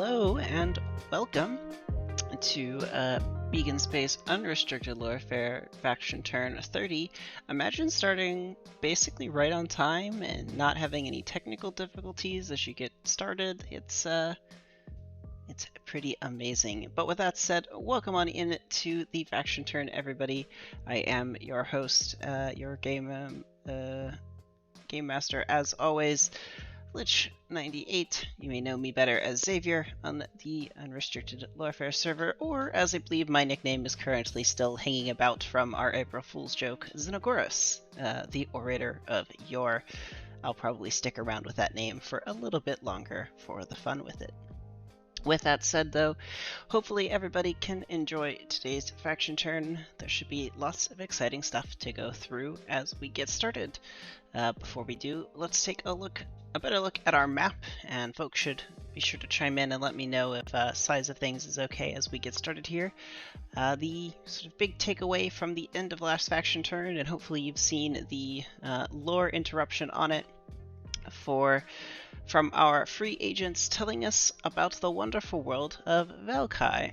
Hello and welcome to Beacon Space Unrestricted Warfare Faction Turn 30. Imagine starting basically right on time and not having any technical difficulties as you get started. It's pretty amazing. But with that said, welcome on in to the Faction Turn, everybody. I am your host, your game master, as always, Lich98. You may know me better as Xavier on the Unrestricted Warfare server, or as I believe my nickname is currently still hanging about from our April Fool's joke, Xenogoras, the Orator of Yore. I'll probably stick around with that name for a little bit longer for the fun with it. With that said, though, hopefully everybody can enjoy today's faction turn. There should be lots of exciting stuff to go through as we get started. Before we do, let's take a better look at our map, and folks should be sure to chime in and let me know if size of things is okay as we get started here. The sort of big takeaway from the end of last faction turn, and hopefully you've seen the lore interruption on it from our free agents telling us about the wonderful world of Valkai,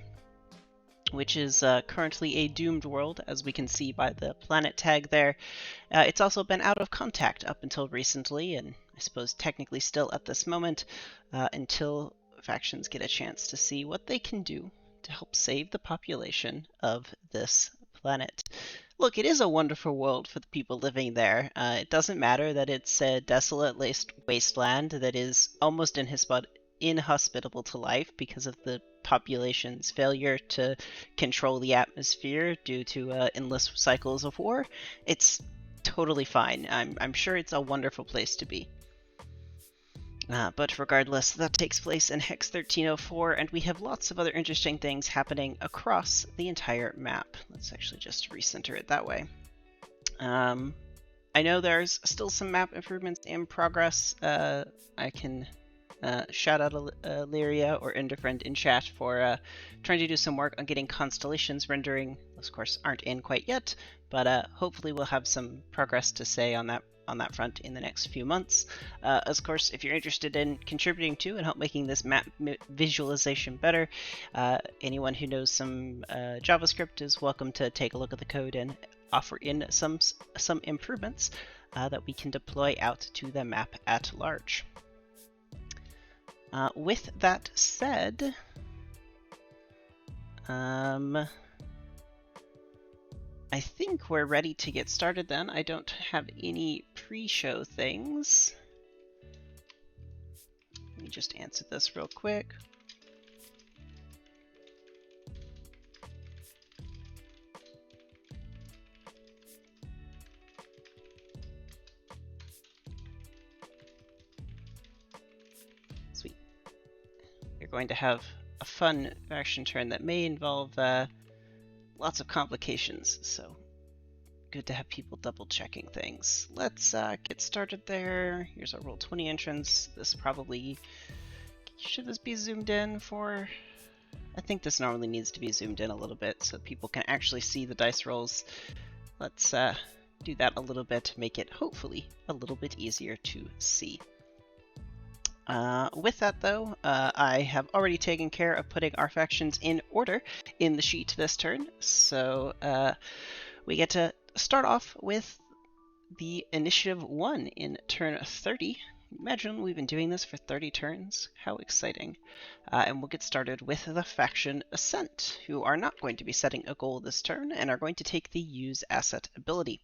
which is currently a doomed world, as we can see by the planet tag there. It's also been out of contact up until recently, and I suppose technically still at this moment, until factions get a chance to see what they can do to help save the population of this planet. Look, it is a wonderful world for the people living there. It doesn't matter that it's a desolate wasteland that is almost inhospitable to life because of the population's failure to control the atmosphere due to endless cycles of war. It's totally fine. I'm sure it's a wonderful place to be. But regardless, that takes place in Hex 1304, and we have lots of other interesting things happening across the entire map. Let's actually just recenter it that way. I know there's still some map improvements in progress. I can shout out Lyria or Indifferent in chat for trying to do some work on getting constellations rendering. Those, of course, aren't in quite yet, but hopefully we'll have some progress to say on that front in the next few months. Of course, if you're interested in contributing to and help making this map visualization better, anyone who knows some JavaScript is welcome to take a look at the code and offer in some improvements that we can deploy out to the map at large. With that said, I think we're ready to get started then. I don't have any pre-show things. Let me just answer this real quick. Sweet. We're going to have a fun faction turn that may involve lots of complications, so good to have people double checking things. Let's get started there. Here's our Roll20 entrance. Should this be zoomed in for? I think this normally needs to be zoomed in a little bit so people can actually see the dice rolls. Let's do that a little bit, make it hopefully a little bit easier to see. With that, though, I have already taken care of putting our factions in order in the sheet this turn, so we get to start off with the Initiative 1 in turn 30. Imagine we've been doing this for 30 turns. How exciting. And we'll get started with the faction Ascent, who are not going to be setting a goal this turn and are going to take the Use Asset ability.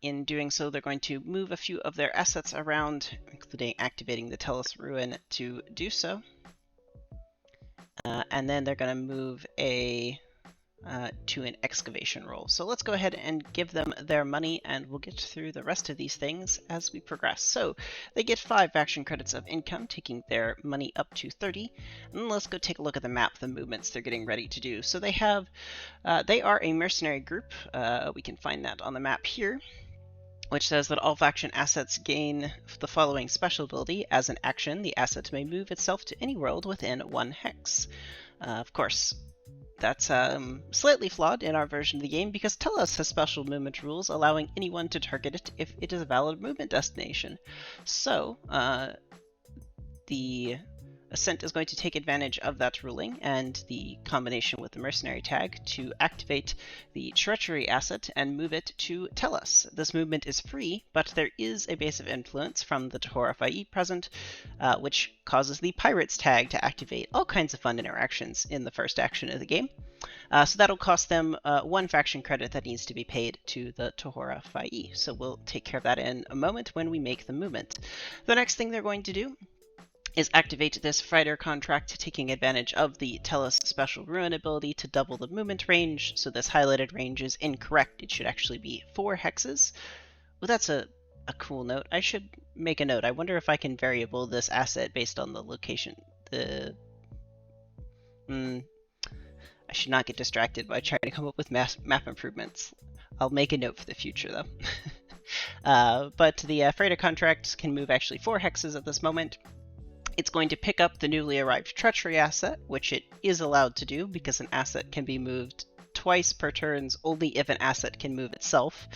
In doing so, they're going to move a few of their assets around, including activating the Tellus Ruin to do so. And then they're going to move to an excavation roll. So let's go ahead and give them their money, and we'll get through the rest of these things as we progress. So they get 5 faction credits of income, taking their money up to 30. And let's go take a look at the map, the movements they're getting ready to do. So they are a mercenary group. We can find that on the map here, which says that all faction assets gain the following special ability. As an action, the asset may move itself to any world within 1 hex. Of course, that's slightly flawed in our version of the game because Tellus has special movement rules allowing anyone to target it if it is a valid movement destination. So the Ascent is going to take advantage of that ruling and the combination with the mercenary tag to activate the treachery asset and move it to Tellus. This movement is free, but there is a base of influence from the Tahora Fai present, which causes the pirates tag to activate all kinds of fun interactions in the first action of the game. So that'll cost them 1 faction credit that needs to be paid to the Tahora Fai. So we'll take care of that in a moment when we make the movement. The next thing they're going to do is activate this Fighter contract, taking advantage of the Tellus special ruin ability to double the movement range. So this highlighted range is incorrect. It should actually be 4 hexes. Well, that's a cool note. I should make a note. I wonder if I can variable this asset based on the location. I should not get distracted by trying to come up with map improvements. I'll make a note for the future, though. But the Freighter contract can move actually 4 hexes at this moment. It's going to pick up the newly arrived treachery asset, which it is allowed to do because an asset can be moved twice per turns only if an asset can move itself.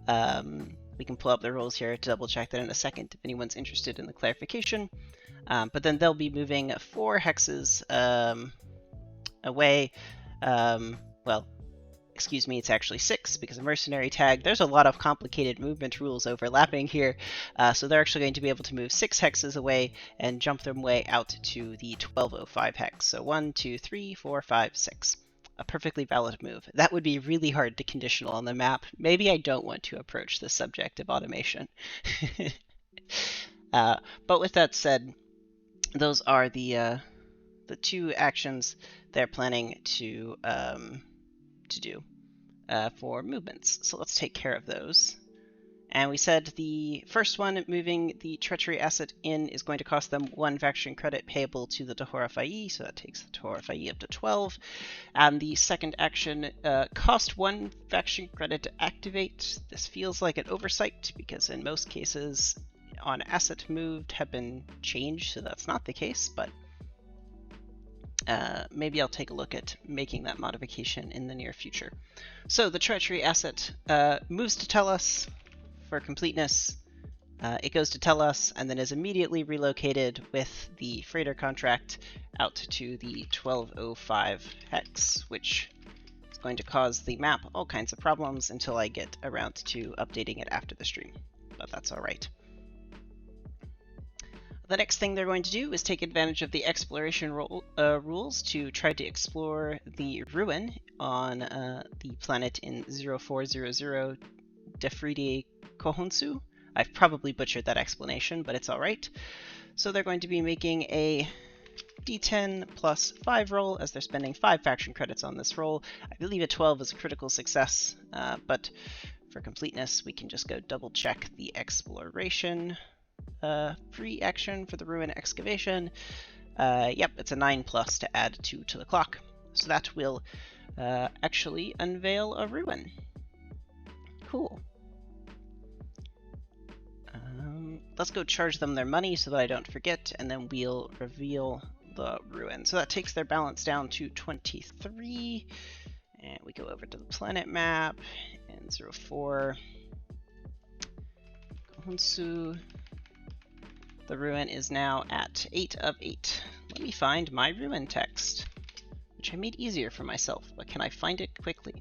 We can pull up the rules here to double check that in a second if anyone's interested in the clarification. But then they'll be moving 4 hexes away. Well, excuse me, it's actually 6 because of mercenary tag. There's a lot of complicated movement rules overlapping here. So they're actually going to be able to move 6 hexes away and jump them way out to the 1205 hex. So 1, 2, 3, 4, 5, 6. A perfectly valid move. That would be really hard to conditional on the map. Maybe I don't want to approach the subject of automation. But with that said, those are the 2 actions they're planning to do for movements. So let's take care of those. And we said the first one, moving the treachery asset in, is going to cost them 1 faction credit payable to the Tahora Fai, so that takes the Tahora Fai up to 12. And the second action cost 1 faction credit to activate. This feels like an oversight because in most cases on asset moved have been changed, so that's not the case, but maybe I'll take a look at making that modification in the near future. So the treachery asset moves to Tellus for completeness. It goes to Tellus and then is immediately relocated with the freighter contract out to the 1205 hex, which is going to cause the map all kinds of problems until I get around to updating it after the stream, but that's all right. The next thing they're going to do is take advantage of the exploration rules to try to explore the ruin on the planet in 0400 Defridi Kohonsu. I've probably butchered that explanation, but it's alright. So they're going to be making a D10 plus 5 roll, as they're spending 5 faction credits on this roll. I believe a 12 is a critical success, but for completeness, we can just go double check the exploration free action for the ruin excavation. Yep, it's a 9 plus to add 2 to the clock. So that will actually unveil a ruin. Cool. Let's go charge them their money so that I don't forget, and then we'll reveal the ruin. So that takes their balance down to 23. And we go over to the planet map, and 04. Kohonsu. The ruin is now at 8 of 8. Let me find my ruin text, which I made easier for myself, but can I find it quickly?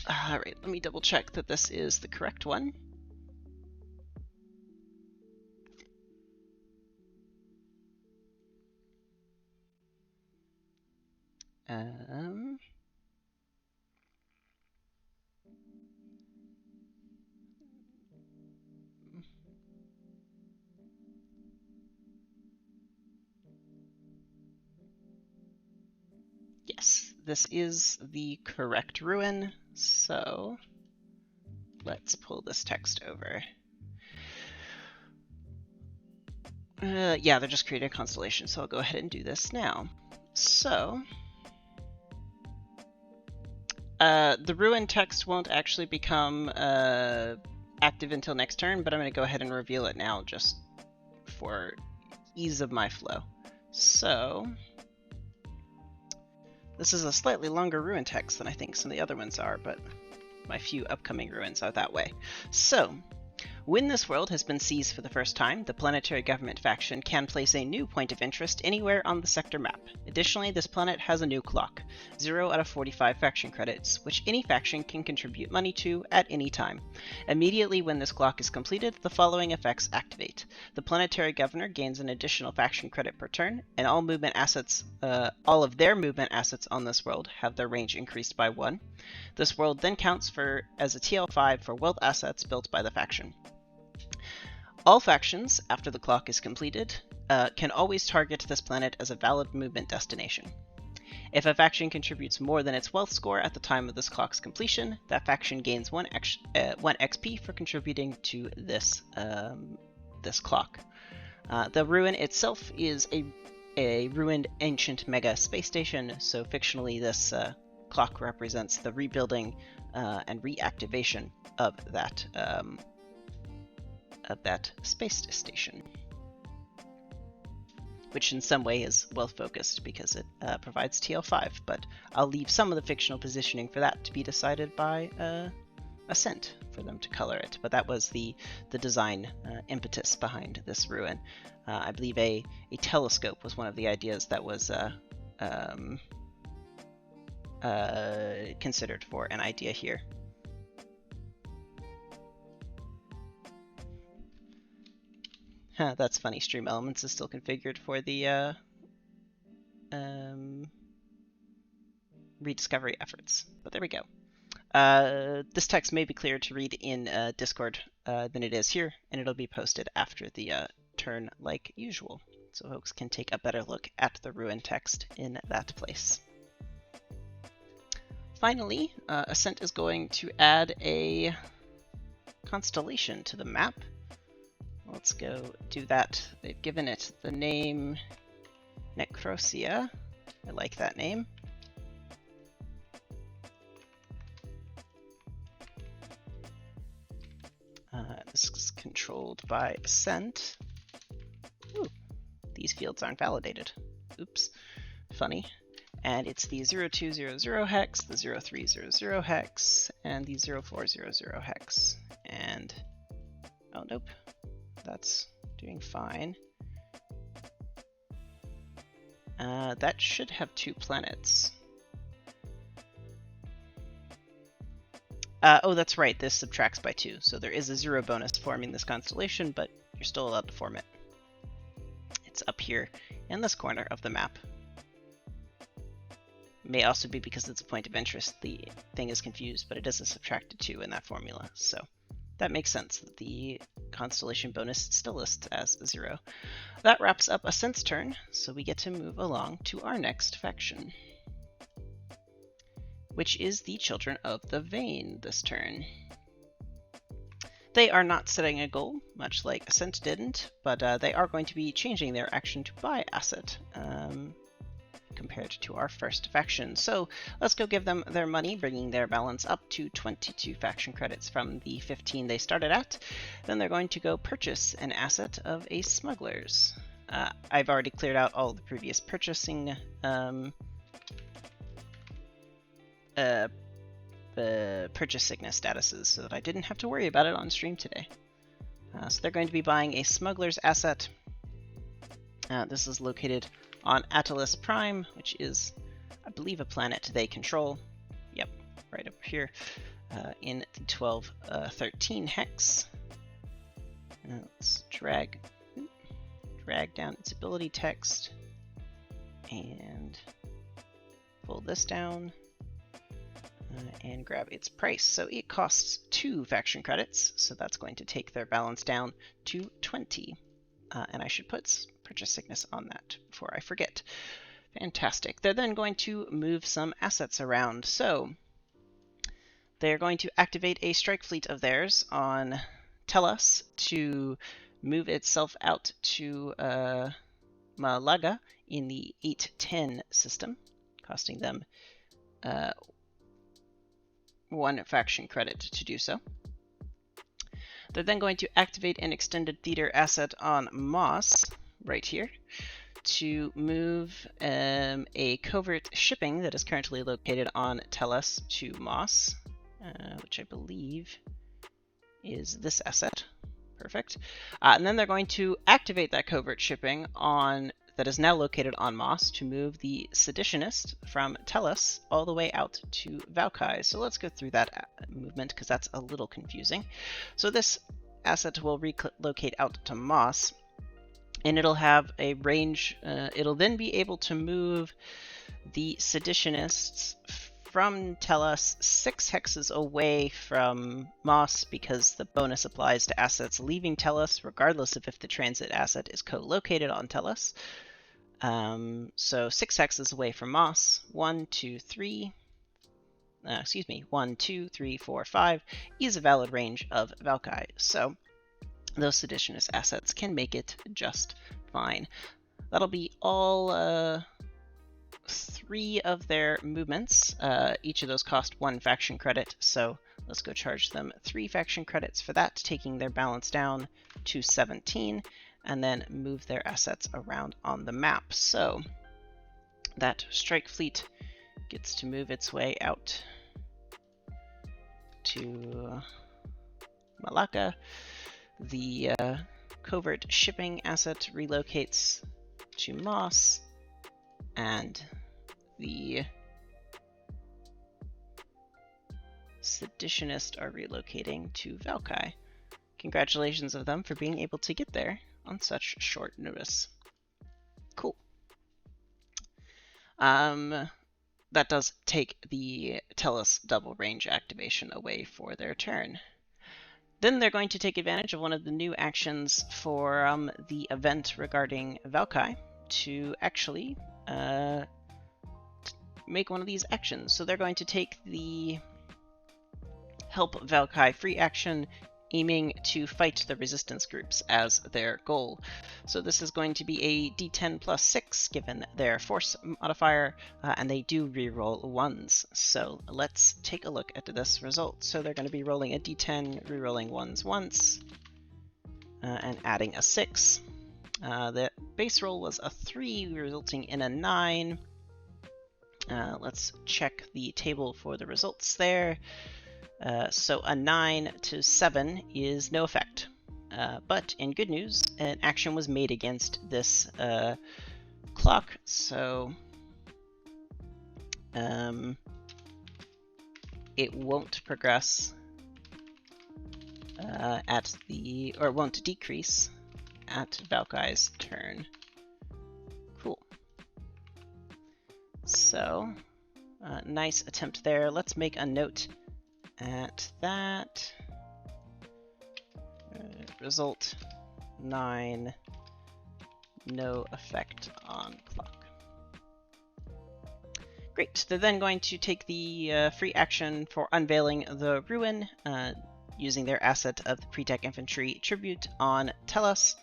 Alright, let me double check that this is the correct one. Yes, this is the correct ruin, so let's pull this text over. Yeah, they're just creating a constellation, so I'll go ahead and do this now. So, the ruin text won't actually become active until next turn, but I'm going to go ahead and reveal it now just for ease of my flow. So, this is a slightly longer ruin text than I think some of the other ones are, but my few upcoming ruins are that way. So, When this world has been seized for the first time, the planetary government faction can place a new point of interest anywhere on the sector map. Additionally, this planet has a new clock, 0 out of 45 faction credits, which any faction can contribute money to at any time. Immediately when this clock is completed, the following effects activate. The planetary governor gains an additional faction credit per turn, and all of their movement assets on this world have their range increased by 1. This world then counts as a TL5 for wealth assets built by the faction. All factions, after the clock is completed, can always target this planet as a valid movement destination. If a faction contributes more than its wealth score at the time of this clock's completion, that faction gains 1 XP for contributing to this clock. The ruin itself is a ruined ancient mega space station, so fictionally this clock represents the rebuilding and reactivation of that space station, which in some way is well focused because it provides TL5, but I'll leave some of the fictional positioning for that to be decided by Ascent for them to color it. But that was the design impetus behind this ruin. I believe a telescope was one of the ideas that was considered for an idea here. That's funny. Stream Elements is still configured for the rediscovery efforts. But there we go. This text may be clearer to read in Discord than it is here, and it'll be posted after the turn like usual, so folks can take a better look at the ruin text in that place. Finally, Ascent is going to add a constellation to the map. Let's go do that. They've given it the name Necrosia. I like that name. This is controlled by Ascent. Ooh, these fields aren't validated. Oops, funny. And it's the 0200 hex, the 0300 hex, and the 0400 hex. And, oh nope, that's doing fine. That should have 2 planets. Oh, that's right, this subtracts by 2, so there is a 0 bonus forming this constellation, but you're still allowed to form it. It's up here in this corner of the map. May also be because it's a point of interest, the thing is confused, but it is a subtracted 2 in that formula, so that makes sense that the constellation bonus still lists as 0. That wraps up Ascent's turn, so we get to move along to our next faction, which is the Children of the Vein this turn. They are not setting a goal, much like Ascent didn't, but they are going to be changing their action to buy asset compared to our first faction. So let's go give them their money, bringing their balance up to 22 faction credits from the 15 they started at. Then they're going to go purchase an asset of a smuggler's. I've already cleared out all the previous purchasing purchase sickness statuses so that I didn't have to worry about it on stream today. So they're going to be buying a smuggler's asset. This is located on Attalus Prime, which is, I believe, a planet they control. Yep, right up here in the 1213 hex. Let's drag down its ability text and pull this down. And grab its price. So it costs 2 faction credits, so that's going to take their balance down to 20. And I should put purchase sickness on that before I forget. Fantastic. They're then going to move some assets around. So they're going to activate a strike fleet of theirs on Tellus to move itself out to Malaga in the 810 system, costing them 1 faction credit to do so. They're then going to activate an extended theater asset on Moss, right here, to move a covert shipping that is currently located on Tellus to Moss, which I believe is this asset Perfect. And then they're going to activate that covert shipping on that is now located on Moss to move the Seditionist from Tellus all the way out to Valkai. So let's go through that movement because that's a little confusing. So this asset will relocate out to Moss, and it'll have a range. It'll then be able to move the Seditionists from Tellus 6 hexes away from Moss because the bonus applies to assets leaving Tellus, regardless of if the transit asset is co-located on Tellus. So 6 hexes away from Moss. 1, 2, 3. 1, 2, 3, 4, 5 is a valid range of Valkai. So those Seditionist assets can make it just fine. That'll be all 3 of their movements. Each of those cost 1 faction credit, so let's go charge them 3 faction credits for that, taking their balance down to 17, and then move their assets around on the map. So that strike fleet gets to move its way out to Malacca. The covert shipping asset relocates to Moss, and the Seditionist are relocating to Valkai. Congratulations of them for being able to get there on such short notice. Cool. That does take the Tellus double range activation away for their turn. Then they're going to take advantage of one of the new actions for the event regarding Valkai to actually make one of these actions. So they're going to take the Help Valkai free action, aiming to fight the resistance groups as their goal. So this is going to be a d10 plus 6 given their force modifier, and they do reroll 1s. So let's take a look at this result. So they're going to be rolling a d10, rerolling 1s once, and adding a 6. The base roll was a 3, resulting in a 9. Let's check the table for the results there. So a 9 to 7 is no effect. But in good news, an action was made against this clock, so it won't progress or won't decrease at Valkai's turn. Cool. So, nice attempt there. Let's make a note at that. Result 9, no effect on clock. Great, they're then going to take the free action for unveiling the ruin, using their asset of the Pre-Tech Infantry Tribute on Tellus.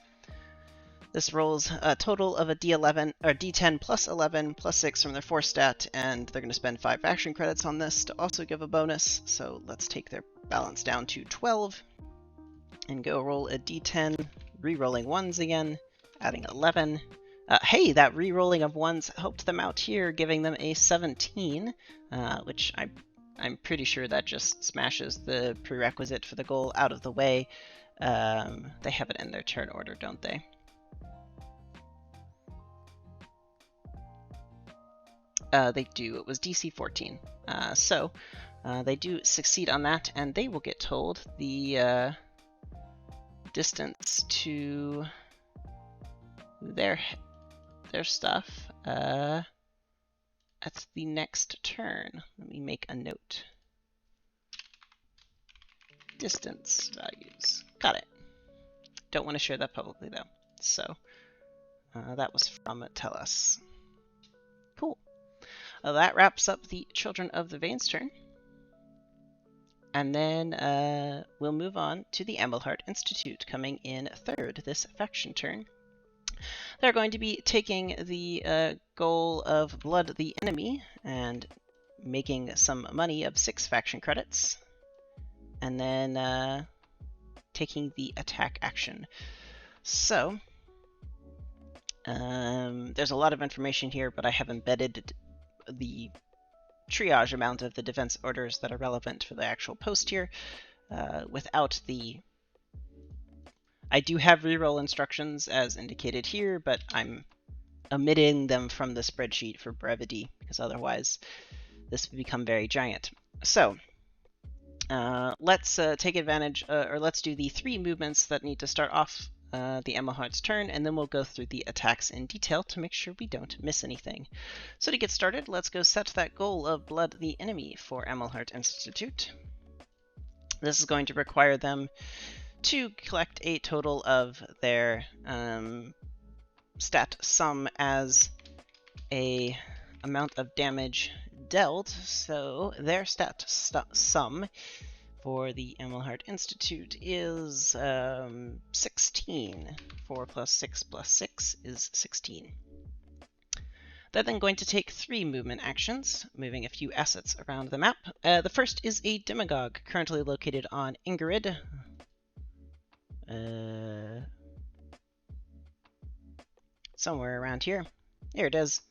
This rolls a total of a D11 or D10 plus 11 plus 6 from their force stat, and they're going to spend 5 faction credits on this to also give a bonus. So let's take their balance down to 12 and go roll a D10, re-rolling 1s again, adding 11. Hey, that re-rolling of 1s helped them out here, giving them a 17, which I'm pretty sure that just smashes the prerequisite for the goal out of the way. They have it in their turn order, don't they? They do. It was DC 14. So they do succeed on that, and they will get told the distance to their stuff at the next turn. Let me make a note. Distance values. Got it. Don't want to share that publicly though. So that was from Tellus. Cool. That wraps up the Children of the Veins turn. And then we'll move on to the Amelhart Institute, coming in third this faction turn. They're going to be taking the goal of Blood the Enemy and making some money of 6 faction credits. And then taking the attack action. So, there's a lot of information here, but I have embedded the triage amount of the defense orders that are relevant for the actual post here, without the I do have reroll instructions as indicated here, but I'm omitting them from the spreadsheet for brevity, because otherwise this would become very giant. So let's take advantage, or let's do the 3 movements that need to start off the Emelhart's turn, and then we'll go through the attacks in detail to make sure we don't miss anything. So to get started, let's go set that goal of Blood the Enemy for Emelhart Institute. This is going to require them to collect a total of their stat sum as a amount of damage dealt. So their stat sum for the Emelhart Institute is 16. 4 plus 6 plus 6 is 16. They're then going to take 3 movement actions, moving a few assets around the map. The first is a demagogue, currently located on Ingrid. Somewhere around here. Here it is.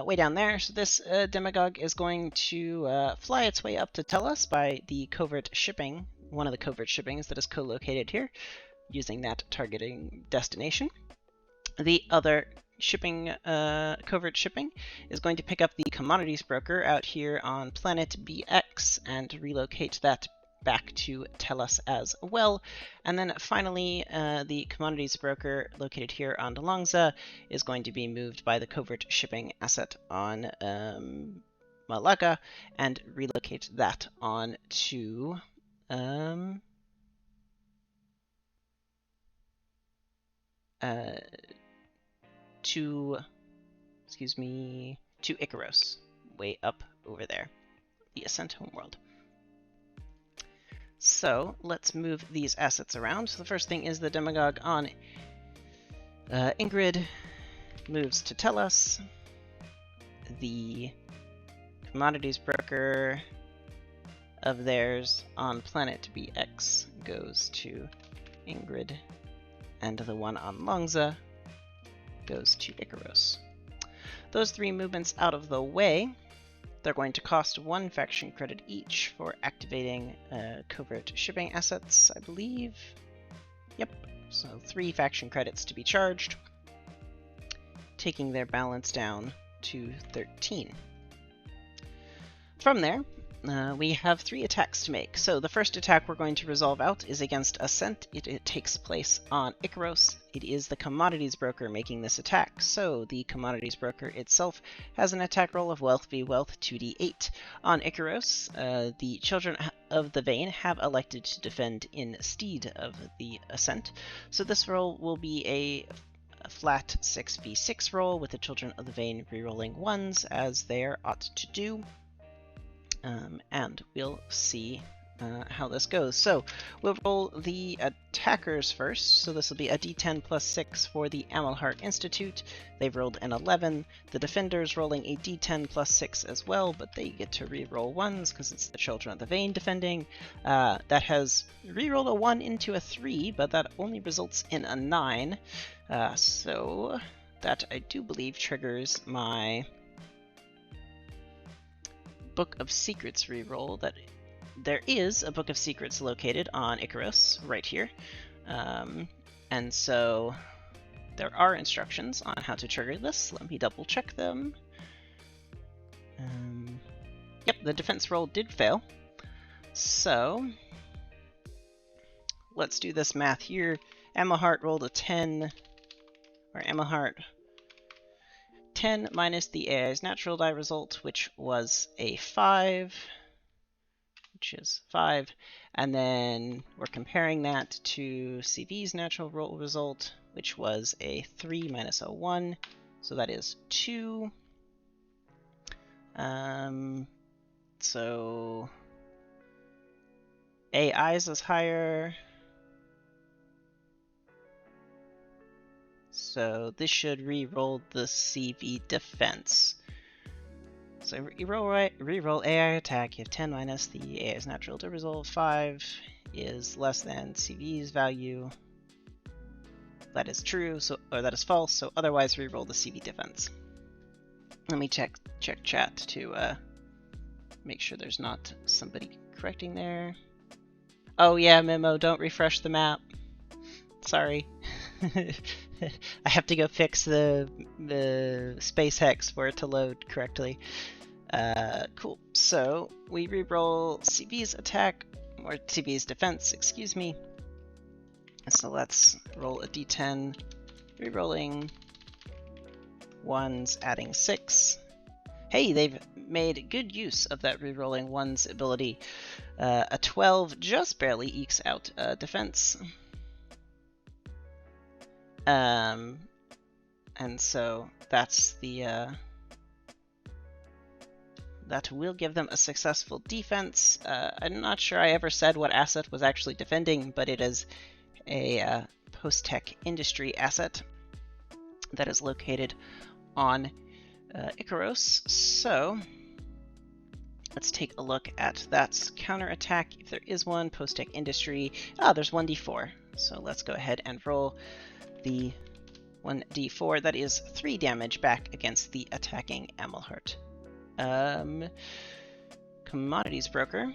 Way down there. So this demagogue is going to fly its way up to Tellus by the covert shipping, one of the covert shippings that is co-located here, using that targeting destination. The other shipping, covert shipping, is going to pick up the commodities broker out here on planet BX and relocate that back to Tellus as well. And then finally, the commodities broker located here on Delongza is going to be moved by the covert shipping asset on Malaga and relocate that on to to Icaros, way up over there, the Ascent homeworld. So let's move these assets around. So the first thing is the demagogue on Ingrid moves to Tellus. The commodities broker of theirs on planet BX goes to Ingrid, and the one on Longza goes to Icaros. Those 3 movements out of the way, they're going to cost 1 faction credit each for activating covert shipping assets, I believe. Yep, so 3 faction credits to be charged, taking their balance down to 13. From there, we have 3 attacks to make. So the first attack we're going to resolve out is against Ascent. It takes place on Icaros. It is the commodities broker making this attack. So the commodities broker itself has an attack roll of Wealth v Wealth 2d8. On Icaros, the Children of the Vein have elected to defend instead of the Ascent. So this roll will be a flat 6v6 roll with the Children of the Vein rerolling 1s as they ought to do. And we'll see how this goes. So we'll roll the attackers first. So this will be a d10 plus 6 for the Emelhart Institute. They've rolled an 11. The defenders rolling a d10 plus 6 as well, but they get to re-roll 1s because it's the Children of the Vein defending. That has re-rolled a 1 into a 3, but that only results in a 9. So that I do believe triggers my Book of Secrets reroll. That there is a Book of Secrets located on Icaros right here, and so there are instructions on how to trigger this. Let me double check them. Yep, the defense roll did fail, so let's do this math here. Emelhart rolled a 10, or Emelhart 10 minus the AI's natural die result, which was a 5, which is 5, and then we're comparing that to CV's natural roll result, which was a 3 minus a 1, so that is 2. So AI's is higher, so this should re-roll the CV defense. So re-roll AI attack. You have 10 minus the AI's natural to resolve 5 is less than CV's value. That is true, so or that is false. So otherwise, re-roll the CV defense. Let me check chat to make sure there's not somebody correcting there. Oh yeah, Memo, don't refresh the map. Sorry. I have to go fix the space hex for it to load correctly. Cool. So we reroll CV's attack, or CV's defense, excuse me. So let's roll a d10, rerolling 1s, adding 6. Hey, they've made good use of that rerolling 1's ability. A 12 just barely ekes out defense. And so that's the that will give them a successful defense. I'm not sure I ever said what asset was actually defending, but it is a post-tech industry asset that is located on Icaros. So let's take a look at that counterattack, if there is one. Post-tech industry. There's 1d4. So let's go ahead and roll the 1d4. That is 3 damage back against the attacking Amelhart. Commodities broker.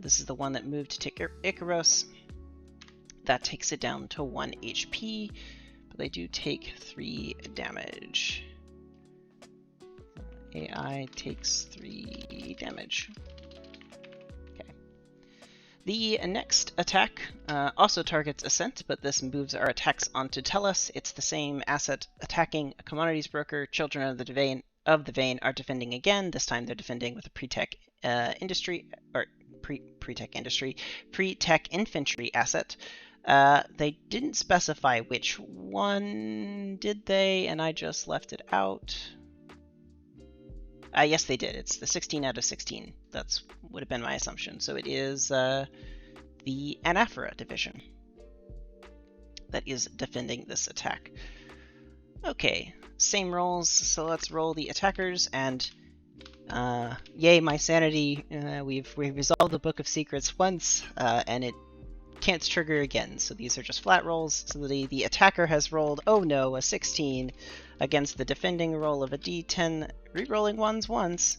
This is the one that moved to Icaros. That takes it down to 1 HP, but they do take 3 damage. AI takes 3 damage. Okay. The next attack also targets Ascent, but this moves our attacks onto Tellus. It's the same asset attacking a commodities broker. Children of the Vein are defending again. This time they're defending with a pre-tech industry, or pre-tech infantry asset. They didn't specify which one, did they? And I just left it out. Yes, they did. It's the 16 out of 16. That's would have been my assumption. So it is the Anaphora division that is defending this attack. Okay, same rolls. So let's roll the attackers, and yay, my sanity. We've resolved the Book of Secrets once, and it can't trigger again. So these are just flat rolls. So the attacker has rolled, oh no, a 16 against the defending roll of a d10, rerolling 1s once.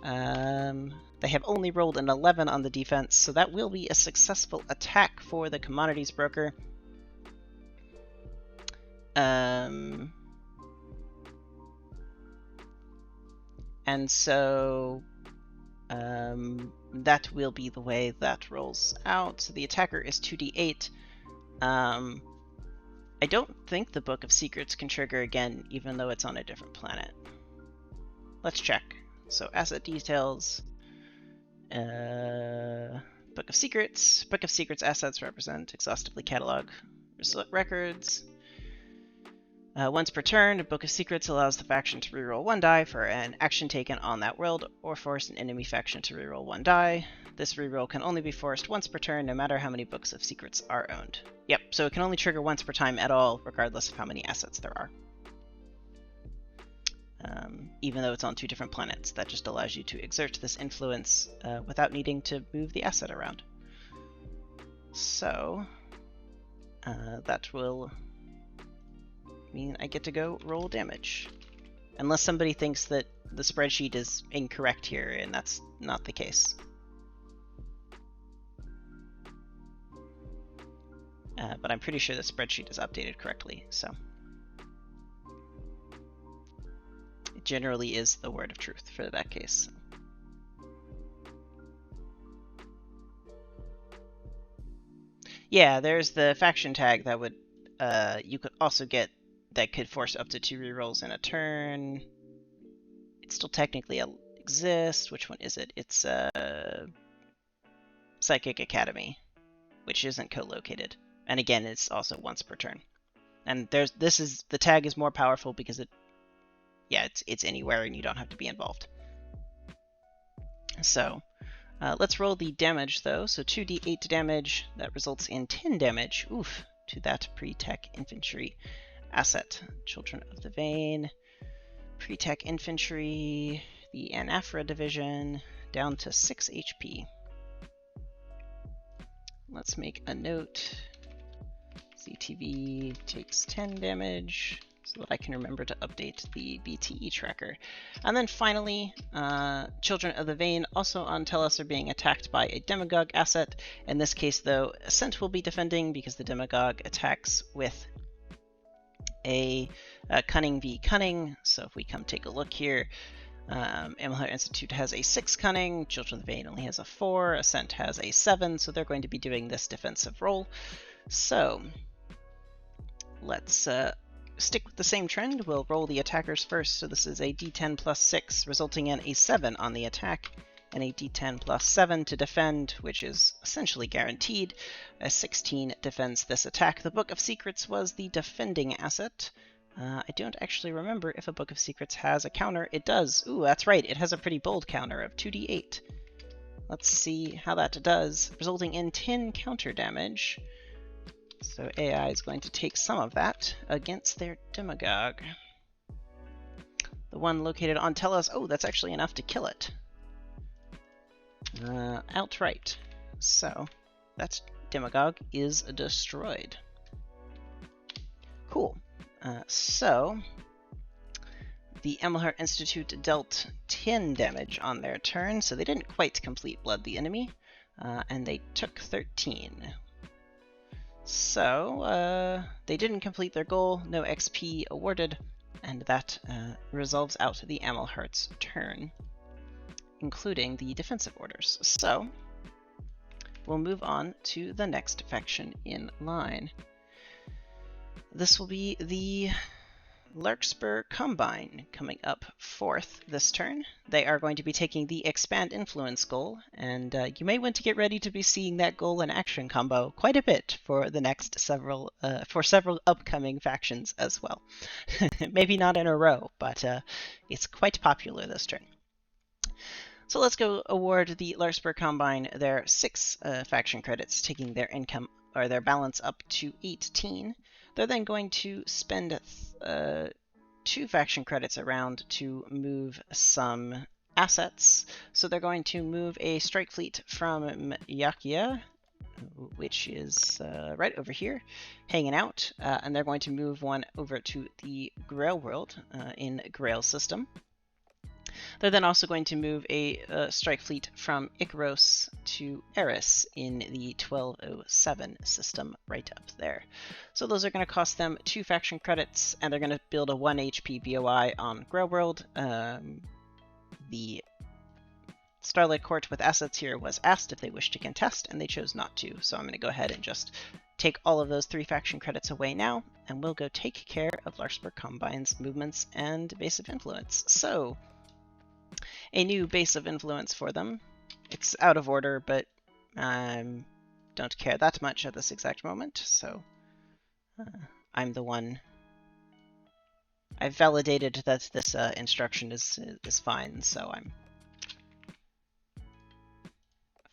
They have only rolled an 11 on the defense, so that will be a successful attack for the commodities broker. And so that will be the way that rolls out. So the attacker is 2d8. I don't think the Book of Secrets can trigger again, even though it's on a different planet. Let's check. So asset details. Book of Secrets. Book of Secrets assets represent exhaustively catalog records. Once per turn, a Book of Secrets allows the faction to reroll 1 die for an action taken on that world, or force an enemy faction to reroll 1 die. This reroll can only be forced once per turn, no matter how many Books of Secrets are owned. Yep, so it can only trigger once per time at all, regardless of how many assets there are. Even though it's on 2 different planets, that just allows you to exert this influence without needing to move the asset around. So, that will mean I get to go roll damage. Unless somebody thinks that the spreadsheet is incorrect here, and that's not the case. But I'm pretty sure the spreadsheet is updated correctly, so. It generally is the word of truth for that case. Yeah, there's the faction tag that would, you could also get, that could force up to 2 rerolls in a turn. It still technically exists. Which one is it? It's Psychic Academy, which isn't co-located. And again, it's also once per turn. And the tag is more powerful because it's anywhere and you don't have to be involved. So let's roll the damage though. So 2d8 damage, that results in 10 damage. Oof, to that pre-tech infantry asset. Children of the Vein, pre-tech infantry, the Anaphora division, down to 6 HP. Let's make a note. CTV takes 10 damage. so that I can remember to update the BTE tracker. And then finally, Children of the Vein, also on Telos, are being attacked by a Demagogue asset. In this case, though, Ascent will be defending because the Demagogue attacks with a Cunning v Cunning. So if we come take a look here, Amalhart Institute has a 6 Cunning, Children of the Vein only has a 4, Ascent has a 7, so they're going to be doing this defensive role. So let's stick with the same trend. We'll roll the attackers first. So this is a d10 plus 6, resulting in a 7 on the attack, and a d10 plus 7 to defend, which is essentially guaranteed. A 16 defends this attack. The Book of Secrets was the defending asset. I don't actually remember if a Book of Secrets has a counter. It does. Ooh, that's right. It has a pretty bold counter of 2d8. Let's see how that does, resulting in 10 counter damage. So AI is going to take some of that against their Demagogue. The one located on Telos, oh, that's actually enough to kill it. Outright. So that Demagogue is destroyed. Cool. So the Amalhart Institute dealt 10 damage on their turn, so they didn't quite complete Blood the Enemy, and they took 13. So they didn't complete their goal, no XP awarded, and that resolves out the Amalhart's turn, including the defensive orders. So we'll move on to the next faction in line. This will be the Larkspur Combine coming up 4th this turn. They are going to be taking the Expand Influence goal, and you may want to get ready to be seeing that goal in action combo quite a bit for the next several upcoming factions as well. Maybe not in a row, but it's quite popular this turn. So let's go award the Larkspur Combine their 6 faction credits, taking their income or their balance up to 18. They're then going to spend 2 faction credits around to move some assets. So they're going to move a strike fleet from Yakia, which is right over here, hanging out, and they're going to move one over to the Grail world in Grail system. They're then also going to move a strike fleet from Icaros to Eris in the 1207 system right up there. So those are going to cost them 2 faction credits, and they're going to build a 1 HP BOI on Grail World. The Starlight Court with assets here was asked if they wished to contest, and they chose not to. So I'm going to go ahead and just take all of those 3 faction credits away now, and we'll go take care of Larkspur Combine's movements and base of influence. So a new base of influence for them. It's out of order, but don't care that much at this exact moment, so I'm the one. I've validated that this instruction is fine, so I'm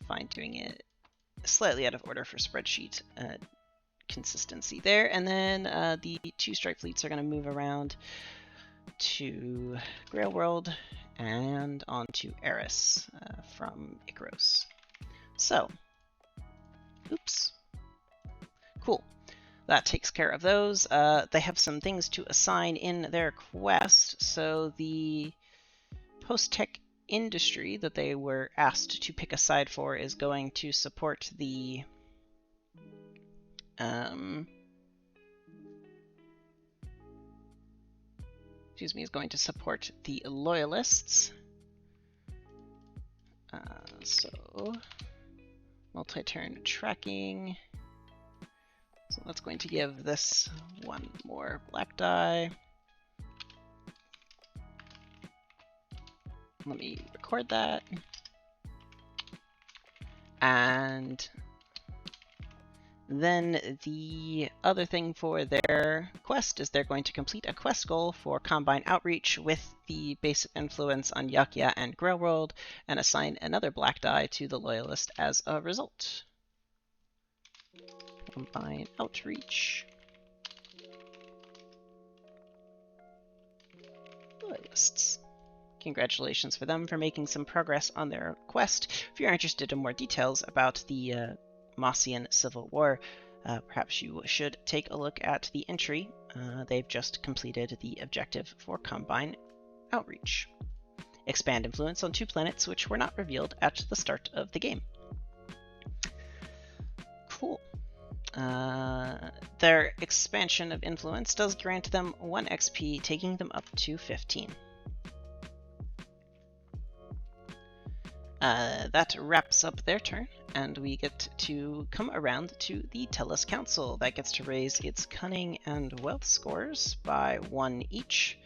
fine doing it slightly out of order for spreadsheet consistency there. And then the 2 strike fleets are going to move around to Grail World and onto Eris from Icaros. So, oops. Cool. That takes care of those. They have some things to assign in their quest. So the post-tech industry that they were asked to pick a side for is going to support the is going to support the loyalists. So multi-turn tracking. So that's going to give this 1 more black die. Let me record that. And then the other thing for their quest is they're going to complete a quest goal for Combine Outreach with the base of influence on Yakia and Grail World, and assign another black die to the Loyalist as a result. Combine Outreach. Loyalists. Congratulations for them for making some progress on their quest. If you're interested in more details about the Mossian Civil War, perhaps you should take a look at the entry. They've just completed the objective for Combine Outreach. Expand influence on 2 planets which were not revealed at the start of the game. Cool. Their expansion of influence does grant them 1 XP, taking them up to 15. That wraps up their turn, and we get to come around to the Tellus Council. That gets to raise its cunning and wealth scores by 1 each.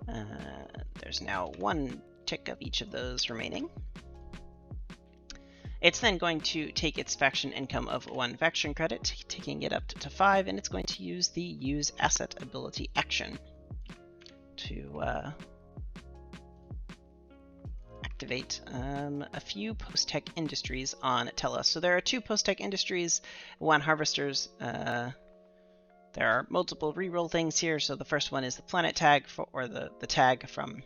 There's now 1 tick of each of those remaining. It's then going to take its faction income of 1 faction credit, taking it up to 5, and it's going to use the Use Asset ability action to activate a few post-tech industries on Tellus. So there are 2 post-tech industries, 1 harvesters. There are multiple reroll things here. So the first one is the planet tag, or the tag from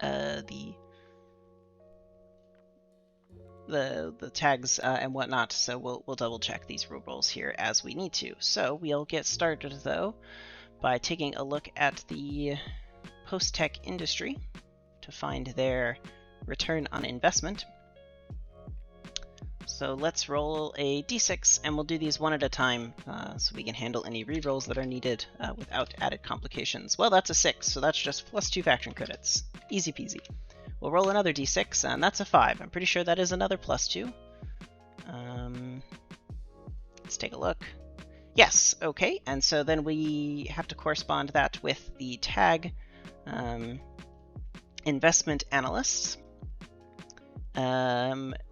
the tags and whatnot. So we'll double check these rerolls here as we need to. So we'll get started though by taking a look at the post-tech industry to find their return on investment. So let's roll a d6, and we'll do these one at a time so we can handle any rerolls that are needed without added complications. Well, that's a 6, so that's just +2 faction credits. Easy peasy. We'll roll another d6, and that's a 5. I'm pretty sure that is another +2. Let's take a look. Yes, okay, and so then we have to correspond that with the tag investment analysts,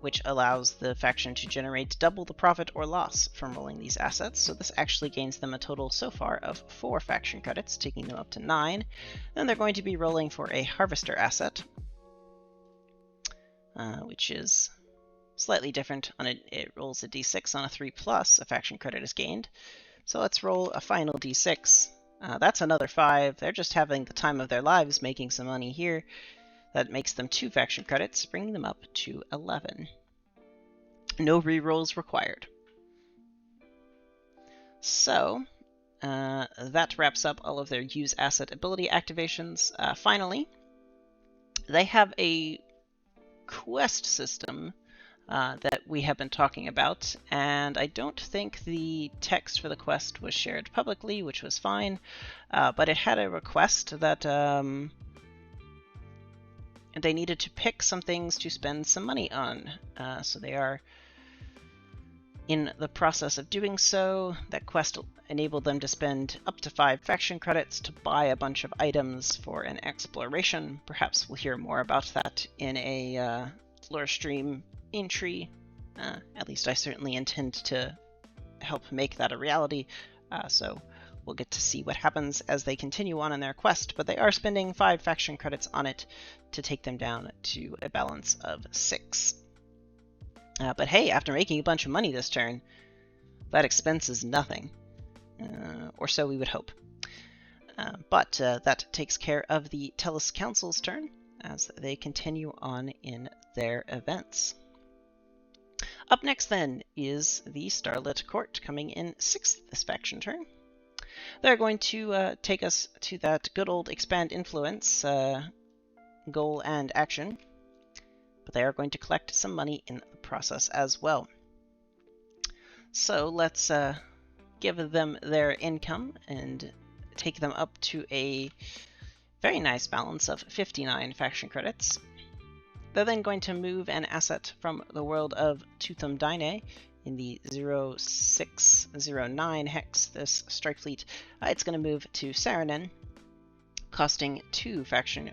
which allows the faction to generate double the profit or loss from rolling these assets. So this actually gains them a total so far of 4 faction credits, taking them up to 9. Then they're going to be rolling for a harvester asset, which is slightly different. It rolls a d6 on a 3+, a faction credit is gained. So let's roll a final d6. That's another 5. They're just having the time of their lives making some money here. That makes them 2 faction credits, bringing them up to 11. No rerolls required. So that wraps up all of their use asset ability activations. Finally, they have a quest system that we have been talking about, and I don't think the text for the quest was shared publicly, which was fine, but it had a request that they needed to pick some things to spend some money on, so they are in the process of doing so. That quest enabled them to spend up to 5 faction credits to buy a bunch of items for an exploration. Perhaps we'll hear more about that in a lore stream entry. At least I certainly intend to help make that a reality, so we'll get to see what happens as they continue on in their quest, but they are spending 5 faction credits on it to take them down to a balance of 6. But hey, after making a bunch of money this turn, that expense is nothing, or so we would hope. But that takes care of the Tellus Council's turn as they continue on in their events. Up next then is the Starlit Court, coming in 6th this faction turn. They're going to take us to that good old expand influence goal and action, but they are going to collect some money in the process as well. So let's give them their income and take them up to a very nice balance of 59 faction credits. They're then going to move an asset from the world of Tuthum Dine in the 0609 hex, this strike fleet. It's going to move to Saranen, costing 2 faction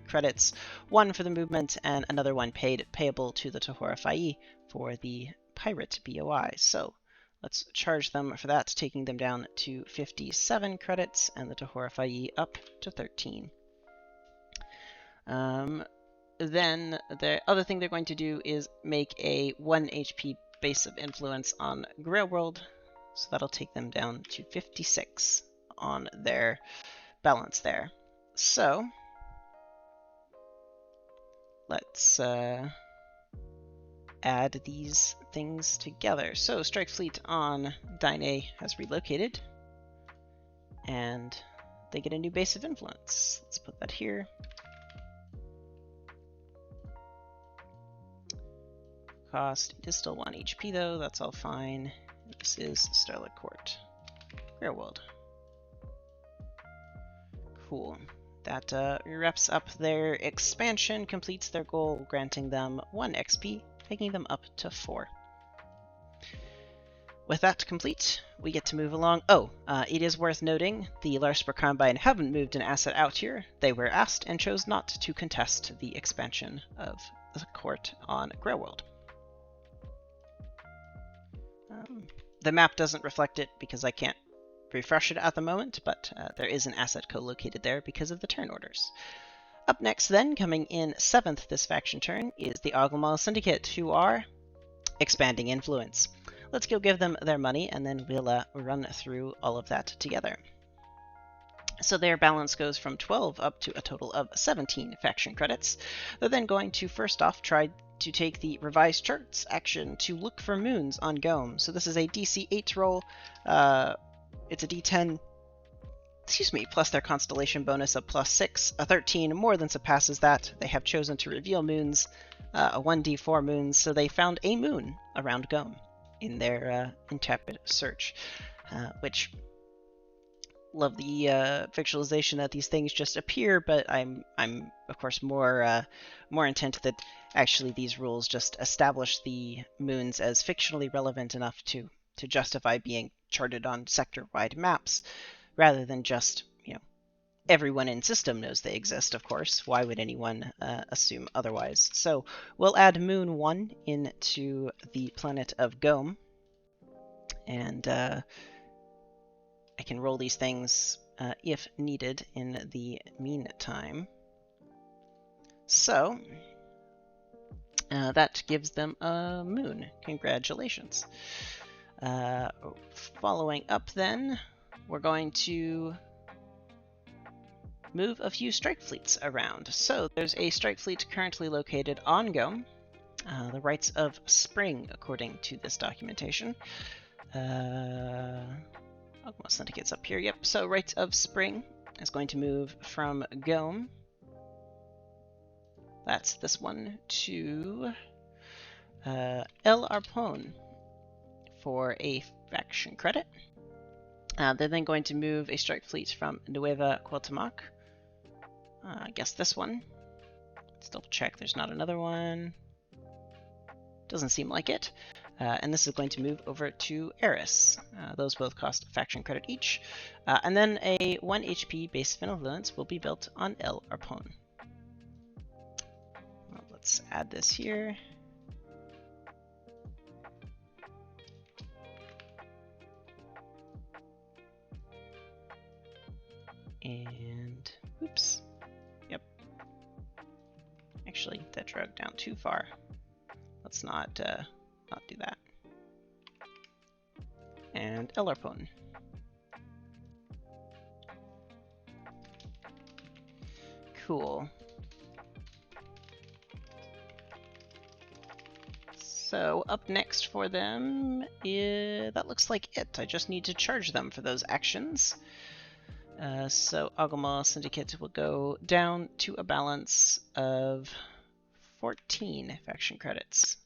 credits, 1 for the movement and another one payable to the Tahora Fai for the pirate BOI. So let's charge them for that, taking them down to 57 credits and the Tahora Fai up to 13. Then the other thing they're going to do is make a 1 HP base of influence on Grail World, so that'll take them down to 56 on their balance there. So let's add these things together. So Strike Fleet on Dyne has relocated, and they get a new base of influence. Let's put that here. Cost, it is still 1 HP though, that's all fine. This is Starlight Court. Greerwold. Cool. That wraps up their expansion, completes their goal, granting them 1 XP, taking them up to 4. With that complete, we get to move along. Oh, it is worth noting, the Larspur Combine haven't moved an asset out here. They were asked and chose not to contest the expansion of the court on Greerwold. The map doesn't reflect it because I can't refresh it at the moment, but there is an asset co-located there because of the turn orders. Up next then, coming in 7th this faction turn, is the Oglemal Syndicate, who are expanding influence. Let's go give them their money, and then we'll run through all of that together. So their balance goes from 12 up to a total of 17 faction credits. They're then going to first off try to take the revised charts action to look for moons on Gome. So this is a DC 8 roll. It's a D10, plus their constellation bonus of +6. A 13 more than surpasses that. They have chosen to reveal moons, a 1d4 moons, so they found a moon around Gome in their intrepid search, which love the visualization that these things just appear, but I'm of course more intent that actually these rules just establish the moons as fictionally relevant enough to justify being charted on sector-wide maps, rather than just, everyone in system knows they exist, of course. Why would anyone assume otherwise? So we'll add Moon 1 into the planet of Gome, and I can roll these things if needed in the meantime. So that gives them a moon. Congratulations. Following up then, we're going to move a few strike fleets around. So there's a strike fleet currently located on Gome, the Rites of Spring, according to this documentation. Oglemal Syndicate's up here, yep. So Rites of Spring is going to move from Gome, that's this one, to El Arpon for a faction credit. They're then going to move a strike fleet from Nueva Cuauhtémoc. I guess this one. Let's double check there's not another one. Doesn't seem like it. And this is going to move over to Eris. Those both cost faction credit each. And then a 1 HP base of influence will be built on El Arpon. Well, let's add this here. And, oops, yep. Actually, that drug down too far. Let's not do that. And El Arpon. Cool. So up next for them, that looks like it. I just need to charge them for those actions. So Oglemal Syndicate will go down to a balance of 14 faction credits.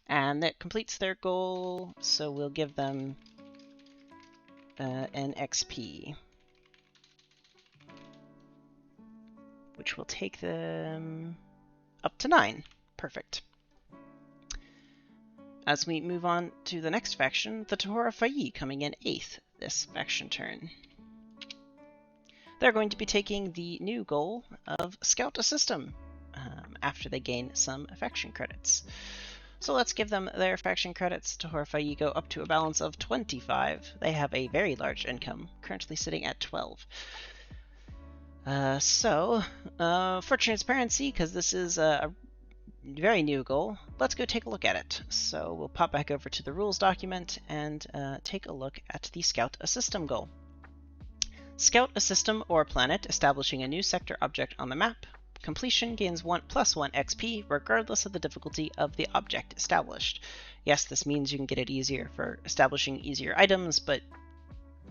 And that completes their goal, so we'll give them an XP, which will take them up to 9. Perfect. As we move on to the next faction, the Tahora Fayi coming in 8th this faction turn. They're going to be taking the new goal of Scout a System after they gain some faction credits. So let's give them their faction credits. Tahora Fayi go up to a balance of 25. They have a very large income, currently sitting at 12. For transparency, because this is a very new goal, let's go take a look at it. So we'll pop back over to the rules document and take a look at the Scout a System goal. Scout a system or planet establishing a new sector object on the map. Completion gains +1 XP regardless of the difficulty of the object established. Yes, this means you can get it easier for establishing easier items, but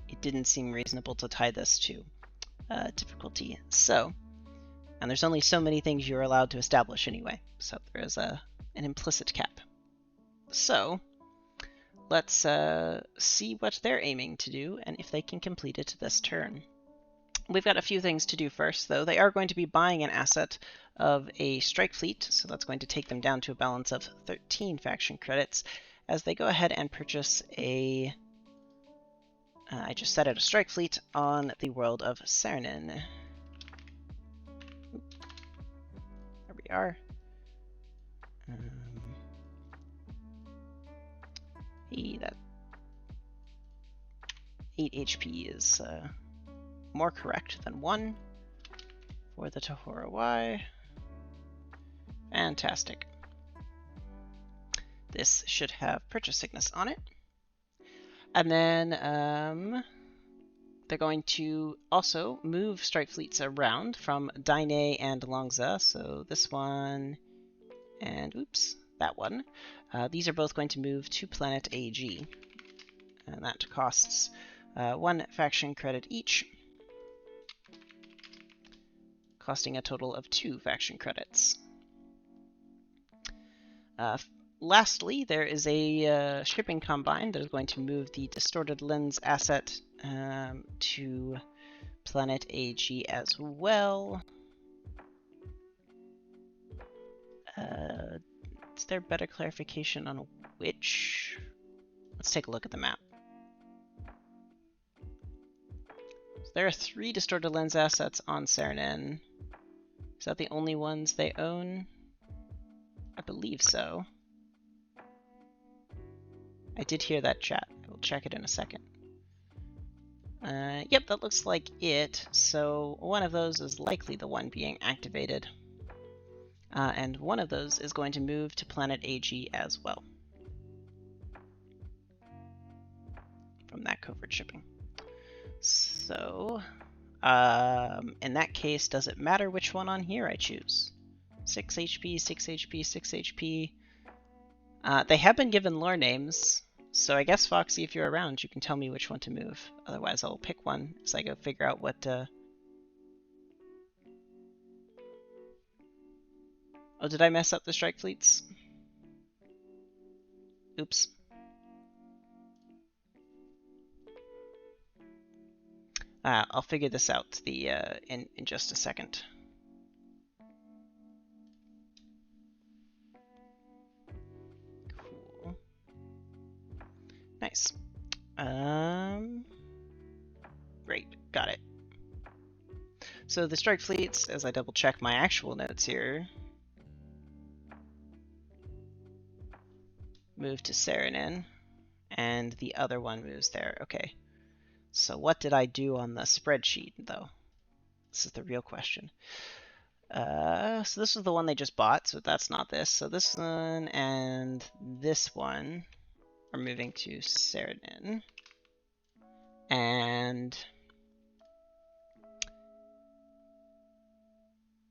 it didn't seem reasonable to tie this to difficulty. So, and there's only so many things you're allowed to establish anyway, so there is an implicit cap. So, let's see what they're aiming to do and if they can complete it this turn. We've got a few things to do first, though. They are going to be buying an asset of a strike fleet, so that's going to take them down to a balance of 13 faction credits as they go ahead and purchase a... I just set out a strike fleet on the world of Cernan. There we are. That 8 HP is more correct than 1 for the Tahora Y. Fantastic. This should have purchase sickness on it. And then they're going to also move strike fleets around from Daine and Longza. So this one and oops, that one. These are both going to move to planet AG. And that costs 1 faction credit each, costing a total of 2 faction credits. Lastly, there is a shipping combine that is going to move the distorted lens asset to planet AG as well. Is there better clarification on which? Let's take a look at the map. So there are 3 distorted lens assets on Cernan. Is that the only ones they own? I believe so. I did hear that chat. I will check it in a second. Yep, that looks like it. So one of those is likely the one being activated. And one of those is going to move to planet AG as well. From that covert shipping. So, in that case, does it matter which one on here I choose? 6 HP, 6 HP, 6 HP. They have been given lore names, so I guess, Foxy, if you're around, you can tell me which one to move. Otherwise, I'll pick one as I go figure out what... Oh, did I mess up the strike fleets? Oops. I'll figure this out in just a second. Cool. Nice. Great, got it. So the strike fleets, as I double check my actual notes here, move to Cernan, and the other one moves there. Okay. So what did I do on the spreadsheet, though? This is the real question. So this is the one they just bought, so that's not this. So this one and this one are moving to Cernan. And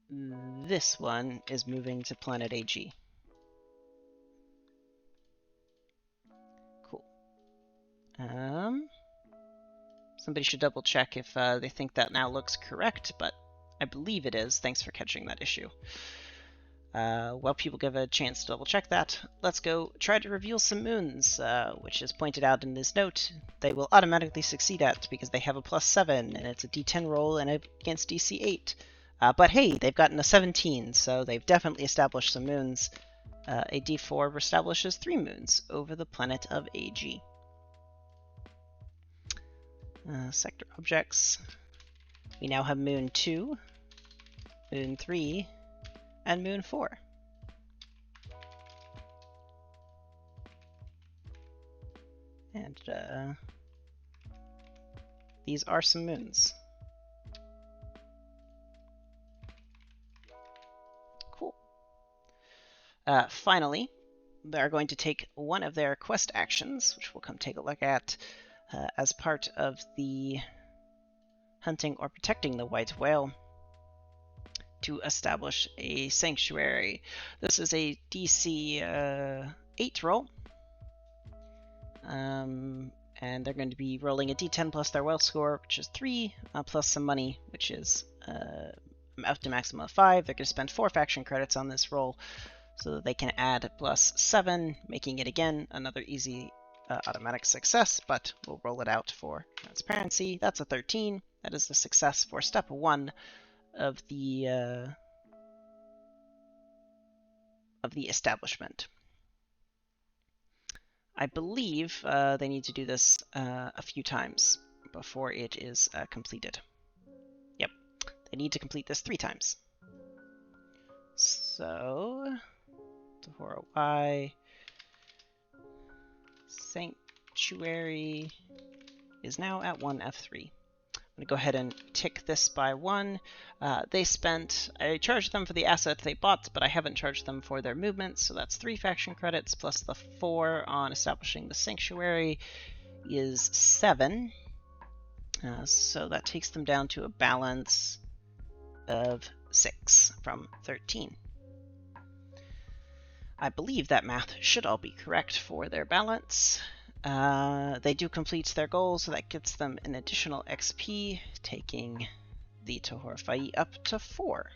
this one is moving to planet AG. Cool. Somebody should double check if they think that now looks correct, but I believe it is. Thanks for catching that issue. While people give a chance to double check that, let's go try to reveal some moons, which is pointed out in this note. They will automatically succeed at because they have a +7, and it's a D10 roll and against DC 8. But hey, they've gotten a 17, so they've definitely established some moons. A D4 establishes 3 moons over the planet of AG. Sector objects. We now have Moon 2, Moon 3, and Moon 4. And these are some moons. Cool. Finally, they're going to take one of their quest actions, which we'll come take a look at, as part of the hunting or protecting the white whale. to establish a sanctuary. This is a DC 8 roll. And they're going to be rolling a d10 plus their wealth score, which is 3, plus some money, which is up to maximum of 5. They're going to spend 4 faction credits on this roll so that they can add plus 7, making it again another easy automatic success, but we'll roll it out for transparency. That's a 13. That is the success for step 1 of the establishment. I believe they need to do this a few times before it is completed. Yep, they need to complete this 3 times. So, Tahora Y Sanctuary is now at 1 F3. I'm going to go ahead and tick this by 1. I charged them for the asset they bought, but I haven't charged them for their movements, so that's 3 faction credits plus the 4 on establishing the sanctuary is 7. So that takes them down to a balance of 6 from 13. I believe that math should all be correct for their balance. They do complete their goal, so that gets them an additional XP, taking the Tahora Fai up to 4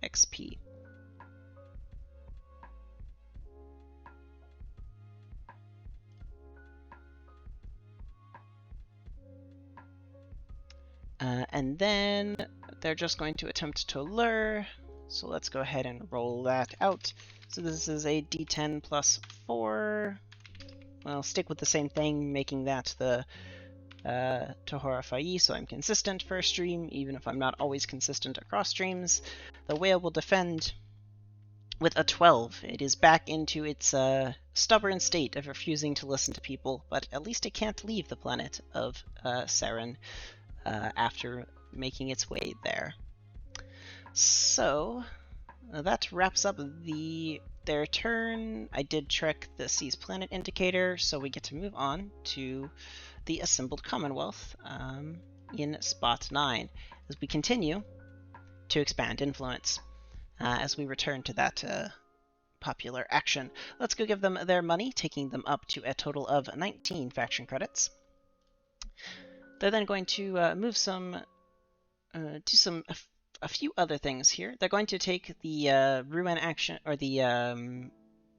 XP. And then they're just going to attempt to lure, so let's go ahead and roll that out. So this is a d10 plus 4. Well, stick with the same thing, making that the Tahora Fai, so I'm consistent for a stream, even if I'm not always consistent across streams. The whale will defend with a 12. It is back into its stubborn state of refusing to listen to people, but at least it can't leave the planet of Saren after making its way there. So that wraps up their turn. I did check the Seas Planet indicator, so we get to move on to the Assembled Commonwealth in spot 9 as we continue to expand influence. As we return to that popular action, let's go give them their money, taking them up to a total of 19 faction credits. They're then going to move a few other things here. They're going to take the ruin action, or the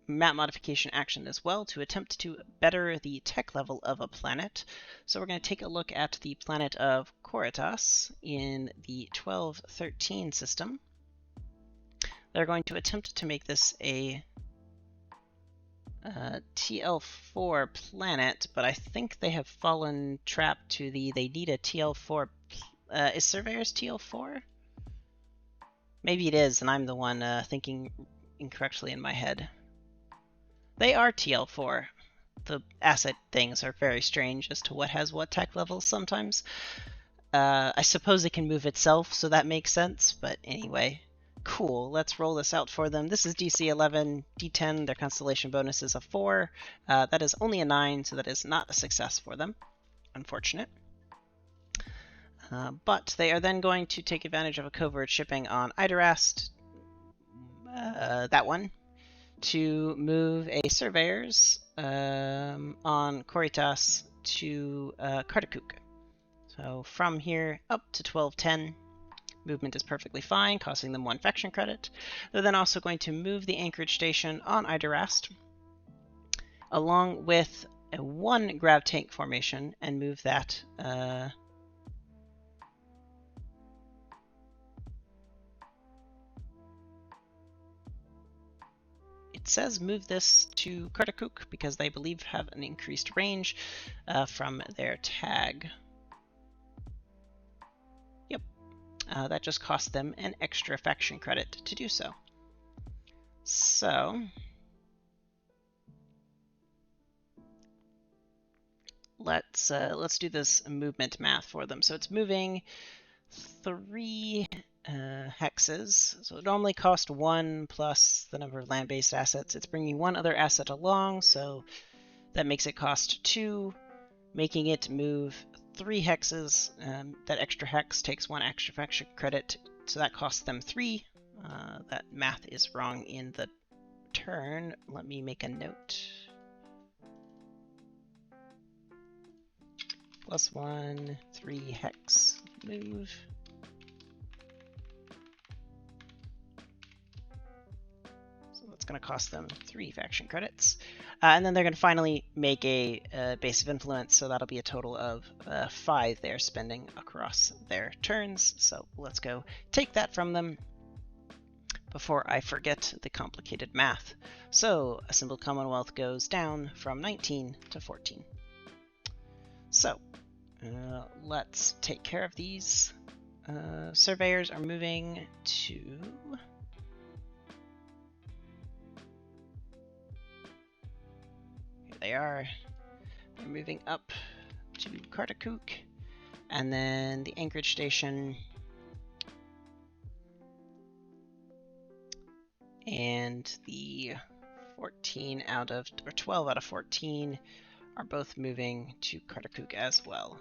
map modification action as well, to attempt to better the tech level of a planet. So we're going to take a look at the planet of Coritas in the 1213 system. They're going to attempt to make this a TL4 planet, but I think they have fallen trapped to they need a TL4. Is Surveyor's TL4? Maybe it is, and I'm the one thinking incorrectly in my head. They are TL4. The asset things are very strange as to what has what tech levels sometimes. I suppose it can move itself, so that makes sense, but anyway. Cool, let's roll this out for them. This is DC 11, D10, their constellation bonus is a 4. That is only a 9, so that is not a success for them. Unfortunate. But they are then going to take advantage of a covert shipping on Idarast, that one, to move a surveyors on Coritas to Kartakuk. So from here up to 1210, movement is perfectly fine, costing them 1 faction credit. They're then also going to move the anchorage station on Idarast, along with a 1 grav tank formation, and move that it says move this to Kartakuk because they believe have an increased range from their tag. Yep, that just cost them an extra faction credit to do so. So let's do this movement math for them. So it's moving 3 hexes. So it normally costs 1 plus the number of land-based assets. It's bringing 1 other asset along, so that makes it cost 2, making it move 3 hexes. That extra hex takes 1 extra faction credit, so that costs them 3 That math is wrong in the turn. Let me make a note. +1, 3 hex, move. So that's going to cost them 3 faction credits. And then they're going to finally make a base of influence, so that'll be a total of 5 they're spending across their turns. So let's go take that from them before I forget the complicated math. So Assembled Commonwealth goes down from 19 to 14. So let's take care of these. Surveyors are moving to... Here they are. They're moving up to Kartakuk, and then the Anchorage Station, and the 14 out of, or 12 out of 14 are both moving to Kartakuk as well.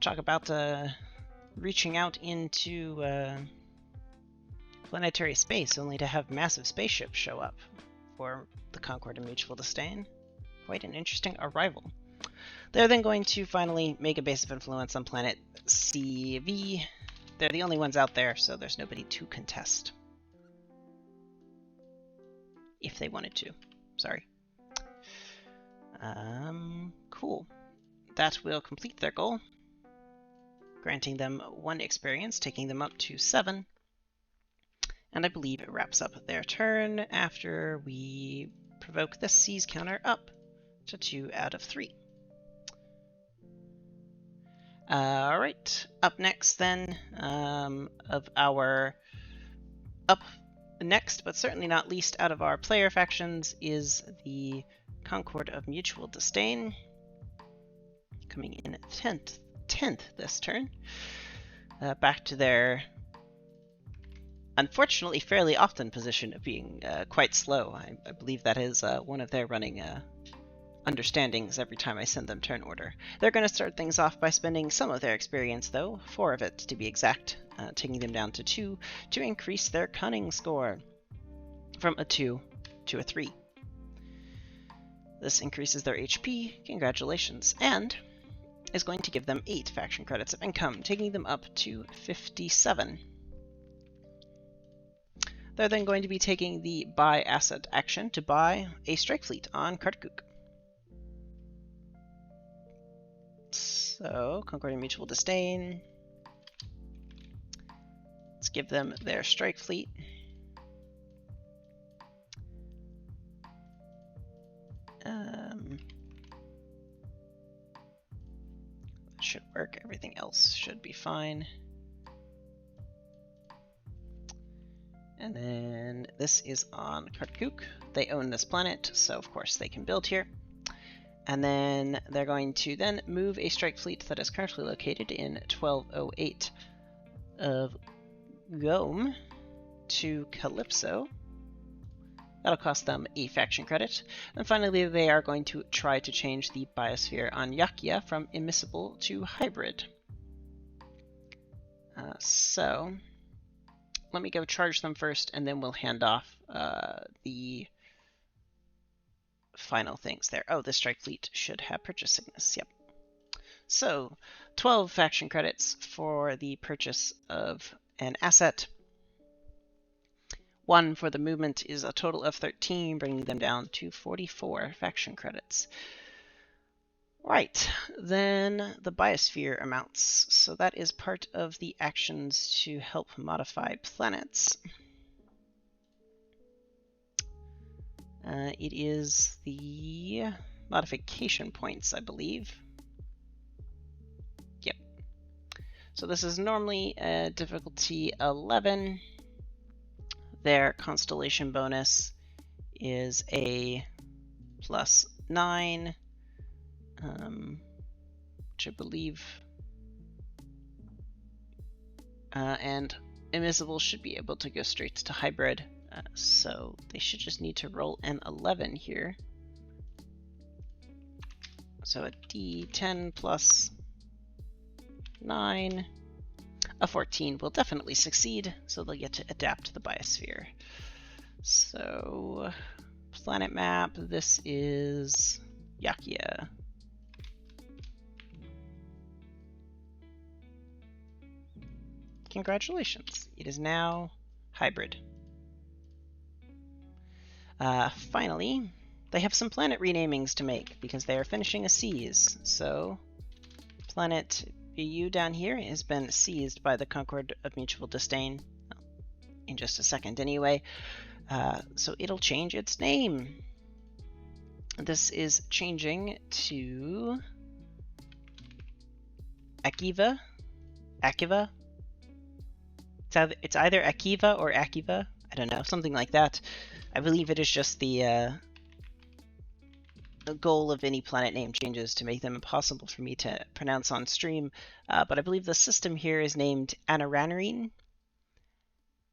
Talk about reaching out into planetary space only to have massive spaceships show up for the Concord and Mutual Disdain. Quite an interesting arrival. They're then going to finally make a base of influence on planet CV. They're the only ones out there, so there's nobody to contest. If they wanted to. Sorry. Cool. That will complete their goal, granting them 1 experience, taking them up to 7. And I believe it wraps up their turn after we provoke the seize counter up to 2 out of 3. Alright, up next then, up next, but certainly not least out of our player factions, is the Concord of Mutual Disdain, coming in 10th this turn, back to their unfortunately fairly often position of being quite slow. I believe that is one of their running understandings every time I send them turn order. They're going to start things off by spending some of their experience, though, 4 of it to be exact, taking them down to 2 to increase their cunning score from a 2 to a 3. This increases their HP, congratulations, and is going to give them 8 faction credits of income, taking them up to 57. They're then going to be taking the buy asset action to buy a strike fleet on Kartakuk. So, Concord Mutual Disdain. Let's give them their strike fleet. That should work. Everything else should be fine. And then this is on Kartakuk. They own this planet, so of course they can build here. And then they're going to then move a strike fleet that is currently located in 1208 of Gome to Calypso. That'll cost them a faction credit. And finally, they are going to try to change the biosphere on Yakia from immiscible to hybrid. So let me go charge them first, and then we'll hand off the final things there. Oh, the strike fleet should have purchase sickness. Yep. So 12 faction credits for the purchase of an asset. 1 for the movement is a total of 13, bringing them down to 44 faction credits. Right, then the biosphere amounts. So that is part of the actions to help modify planets. It is the modification points, I believe. Yep. So this is normally difficulty 11. Their constellation bonus is a +9, which I believe, and immiscible should be able to go straight to hybrid, so they should just need to roll an 11 here. So a D10 plus 9 A 14 will definitely succeed, so they'll get to adapt to the biosphere. So, planet map, this is Yakia. Congratulations, it is now hybrid. Finally, they have some planet renamings to make because they are finishing a siege. So, planet BU down here has been seized by the Concord of Mutual Disdain. In just a second, anyway. So it'll change its name. This is changing to Akiva. Akiva. It's either Akiva or Akiva. I don't know, something like that. I believe it is just the goal of any planet name changes to make them impossible for me to pronounce on stream. But I believe the system here is named Anaranrine.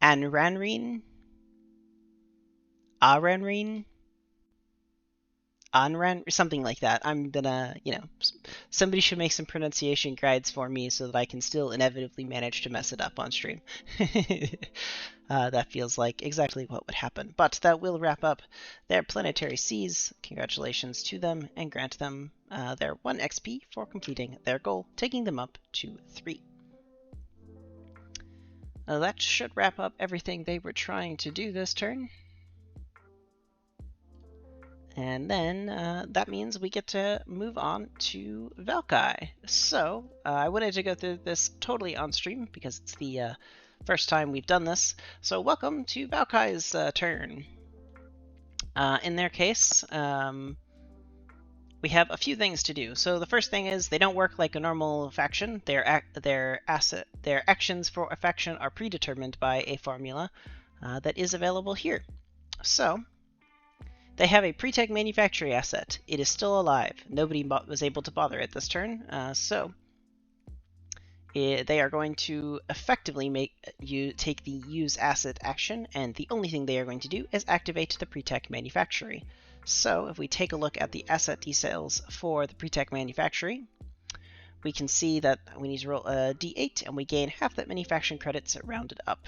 Anranrine. Aranrine. Anran, something like that. I'm gonna, somebody should make some pronunciation guides for me so that I can still inevitably manage to mess it up on stream. That feels like exactly what would happen. But that will wrap up their planetary seas. Congratulations to them, and grant them their 1 XP for completing their goal, taking them up to 3. That should wrap up everything they were trying to do this turn. And then that means we get to move on to Valkai. So I wanted to go through this totally on stream because it's the first time we've done this. So welcome to Valkai's turn. In their case, we have a few things to do. So the first thing is they don't work like a normal faction. Their actions for a faction are predetermined by a formula that is available here. So they have a pre-tech manufacturing asset. It is still alive. Nobody was able to bother it this turn, so they are going to effectively take the use asset action, and the only thing they are going to do is activate the pre-tech manufacturing. So if we take a look at the asset details for the pre-tech manufacturing, we can see that we need to roll a d8, and we gain half that manufacturing credits rounded up.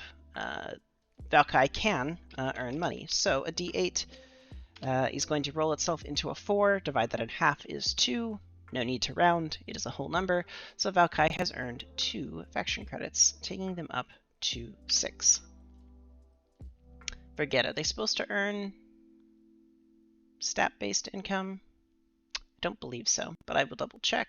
Valkai can earn money, so a d8 is going to roll itself into a 4, divide that in half is 2, no need to round, it is a whole number, so Valkai has earned 2 faction credits, taking them up to 6. Forget it, are they supposed to earn stat-based income? I don't believe so, but I will double check.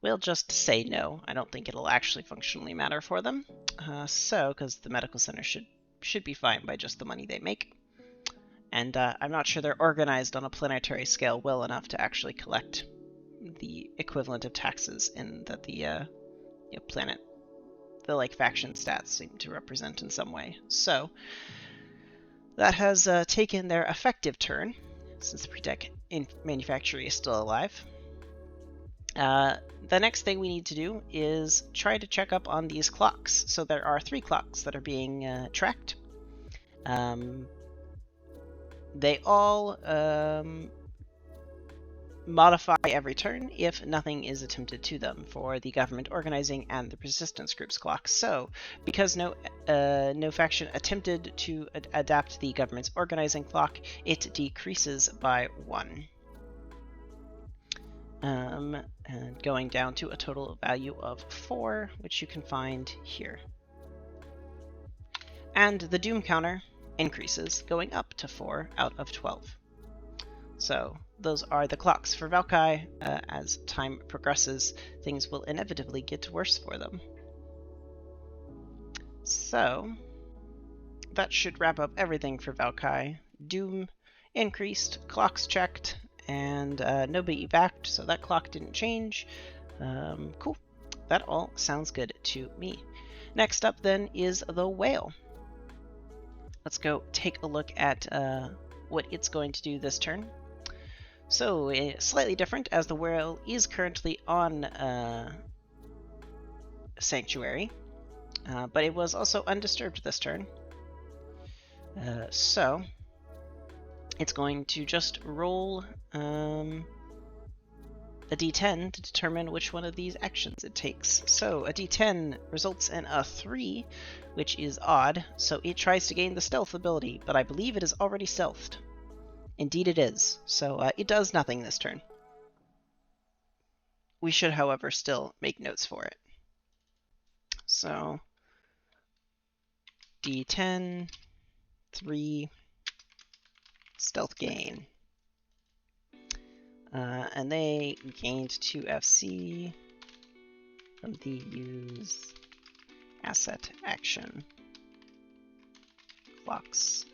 We'll just say no. I don't think it'll actually functionally matter for them. Because the medical center should be fine by just the money they make. And I'm not sure they're organized on a planetary scale well enough to actually collect the equivalent of taxes in that the planet, the faction stats seem to represent in some way. So that has taken their effective turn, since the pre-tech manufacturer is still alive. The next thing we need to do is try to check up on these clocks. So there are 3 clocks that are being tracked. They all modify every turn if nothing is attempted to them for the government organizing and the resistance groups clocks. So because no faction attempted to adapt the government's organizing clock, it decreases by 1. And going down to a total value of 4, which you can find here. And the doom counter increases, going up to 4 out of 12. So those are the clocks for Valkai. As time progresses, things will inevitably get worse for them. So that should wrap up everything for Valkai. Doom increased, clocks checked, and nobody evac, so that clock didn't change. Cool. That all sounds good to me. Next up then is the whale. Let's go take a look at what it's going to do this turn. So slightly different, as the whale is currently on sanctuary, but it was also undisturbed this turn. So it's going to just roll a d10 to determine which one of these actions it takes. So a d10 results in a 3, which is odd, so it tries to gain the stealth ability, but I believe it is already stealthed. Indeed it is, so it does nothing this turn. We should, however, still make notes for it. So d10, 3, stealth gain. And they gained 2 FC from the use asset action. Clocks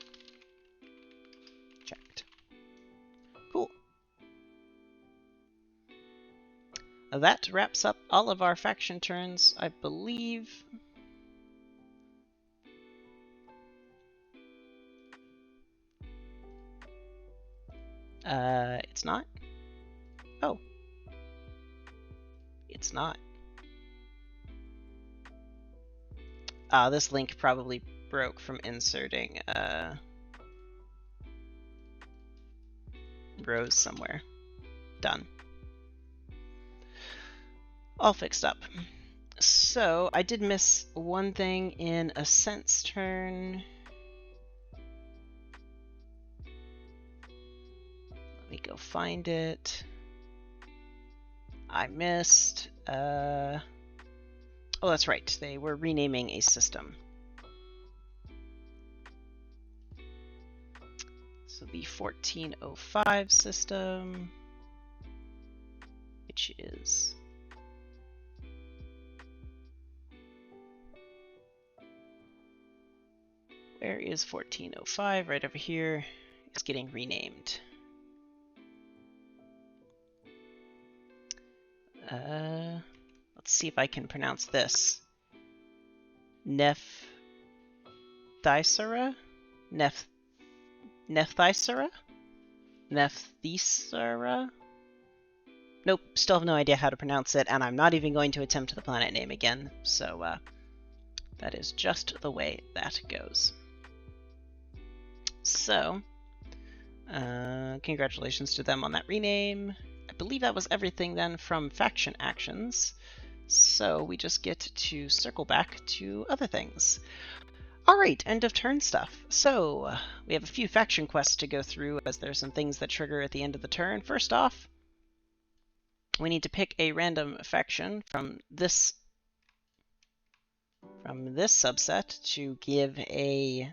checked. Cool. That wraps up all of our faction turns, I believe. It's not? Oh. It's not. This link probably broke from inserting rows somewhere. Done. All fixed up. So, I did miss one thing in Ascent's turn. Let me go find it. I missed... Oh, that's right. They were renaming a system. So the 1405 system, which is... Where is 1405? Right over here. It's getting renamed. Let's see if I can pronounce this. Nephthisara? Nephthisara? Nephthisara? Nope, still have no idea how to pronounce it, and I'm not even going to attempt the planet name again, so that is just the way that goes. So, congratulations to them on that rename. I believe that was everything then from faction actions. So we just get to circle back to other things. Alright, end of turn stuff. So, we have a few faction quests to go through as there's some things that trigger at the end of the turn. First off, we need to pick a random faction from this subset to give a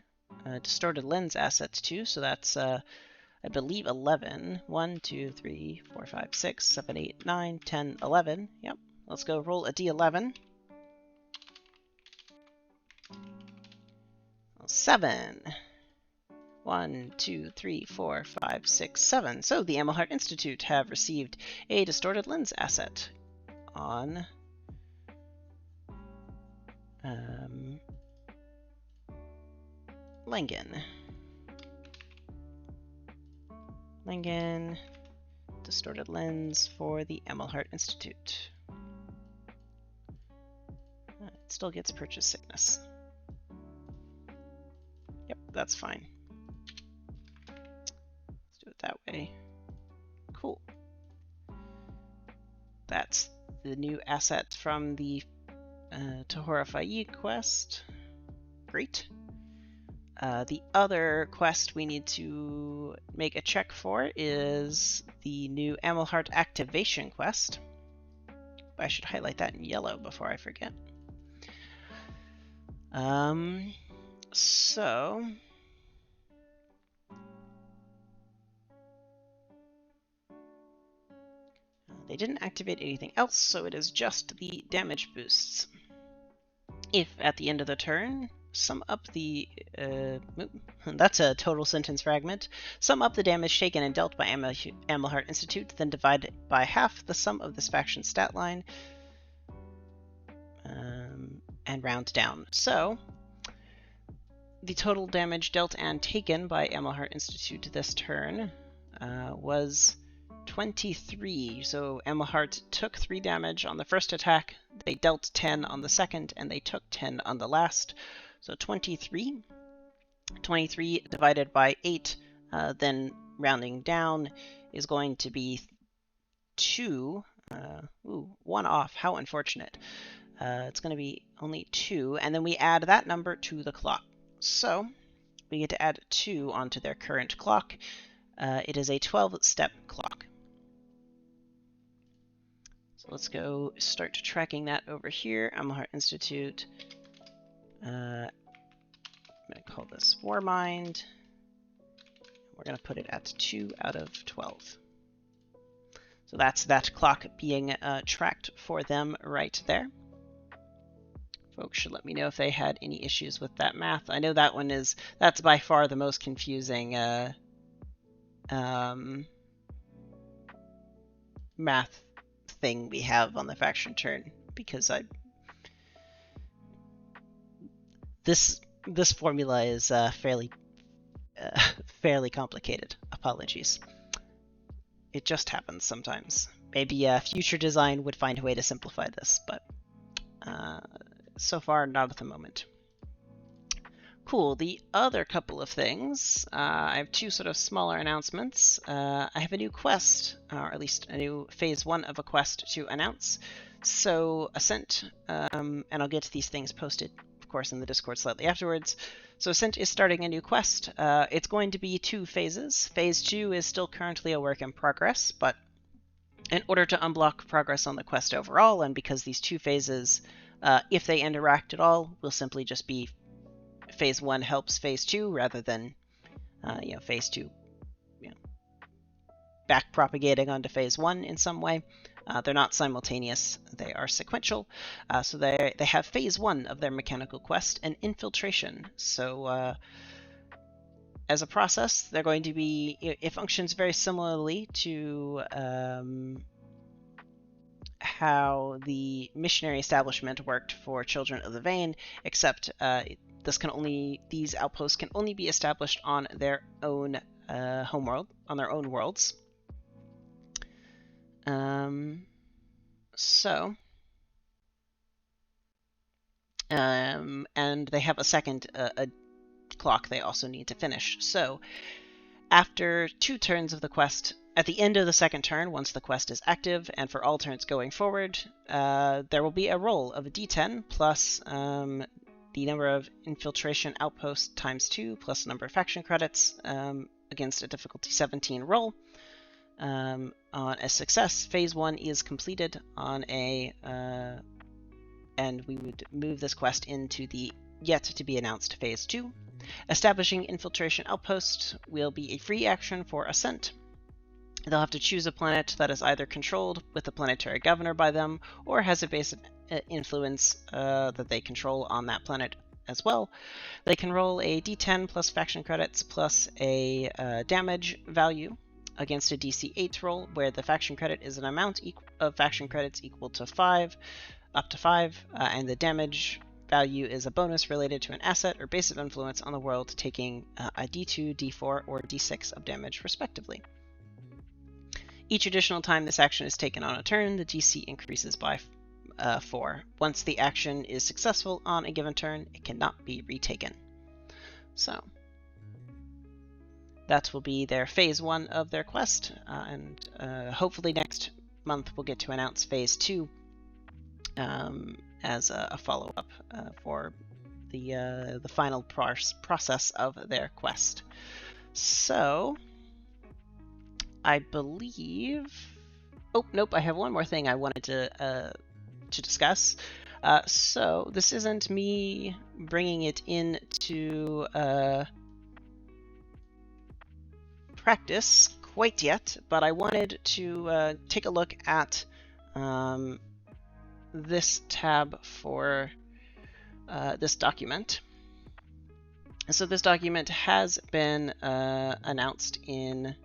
distorted lens asset to. So that's, I believe, 11. 1, 2, 3, 4, 5, 6, 7, 8, 9, 10, 11. Yep. Let's go roll a d11. 7. 1, 2, 3, 4, 5, 6, 7. So the Amelhart Institute have received a distorted lens asset on Langen. Langen, distorted lens for the Amelhart Institute. It still gets purchase sickness. Yep, that's fine. Let's do it that way. Cool. That's the new asset from the Tahora Faye quest. Great. The other quest we need to make a check for is the new Amelhart activation quest. I should highlight that in yellow before I forget. So they didn't activate anything else, so it is just the damage boosts. If at the end of the turn, sum up the that's a total sentence fragment. Sum up the damage taken and dealt by Amelhart Institute, then divide by half the sum of this faction's stat line, and round down. So the total damage dealt and taken by Amelhart Institute this turn was 23. So Emilhart took 3 damage on the first attack, they dealt 10 on the second, and they took 10 on the last. So 23. 23 divided by 8, then rounding down, is going to be 2. 1 off. How unfortunate. It's going to be only 2, and then we add that number to the clock. So we get to add 2 onto their current clock. It is a 12-step clock. So let's go start tracking that over here. Emilhart Institute. I'm going to call this Warmind. We're going to put it at 2 out of 12. So that's that clock being tracked for them right there. Folks should let me know if they had any issues with that math. I know that one that's by far the most confusing math thing we have on the faction turn, because this formula is fairly complicated. Apologies. It just happens sometimes. Maybe future design would find a way to simplify this, but so far not at the moment. Cool. The other couple of things, I have 2 sort of smaller announcements. I have a new quest, or at least a new phase 1 of a quest to announce. So Ascent, and I'll get these things posted, of course, in the Discord slightly afterwards. So Ascent is starting a new quest. It's going to be 2 phases. Phase 2 is still currently a work in progress, but in order to unblock progress on the quest overall, and because these 2 phases, if they interact at all, will simply just be phase 1 helps phase 2 rather than phase 2 back propagating onto phase 1 in some way. They're not simultaneous, they are sequential. So they have phase 1 of their mechanical quest, an infiltration. So as a process, they're going to be, it functions very similarly to how the missionary establishment worked for Children of the Vein, except these outposts can only be established on their own homeworld, on their own worlds. And they have a second clock they also need to finish. So after 2 turns of the quest, at the end of the second turn, once the quest is active, and for all turns going forward, there will be a roll of a d10 plus the number of infiltration outposts times 2 plus the number of faction credits against a difficulty 17 roll. On a success, phase 1 is completed on and we would move this quest into the yet to be announced phase 2. Establishing infiltration outposts will be a free action for Ascent. They'll have to choose a planet that is either controlled with a planetary governor by them, or has a base of influence that they control on that planet as well. They can roll a d10 plus faction credits plus a damage value against a DC 8 roll, where the faction credit is an amount of faction credits equal to 5, up to 5, and the damage value is a bonus related to an asset or base of influence on the world, taking a d2, d4, or d6 of damage respectively. Each additional time this action is taken on a turn, the DC increases by 4. Once the action is successful on a given turn, it cannot be retaken. So that will be their phase 1 of their quest, and hopefully next month we'll get to announce phase 2 as a follow-up for the final process of their quest. So I believe... Oh, nope, I have one more thing I wanted to discuss. So this isn't me bringing it into practice quite yet, but I wanted to take a look at this tab for this document. So this document has been announced in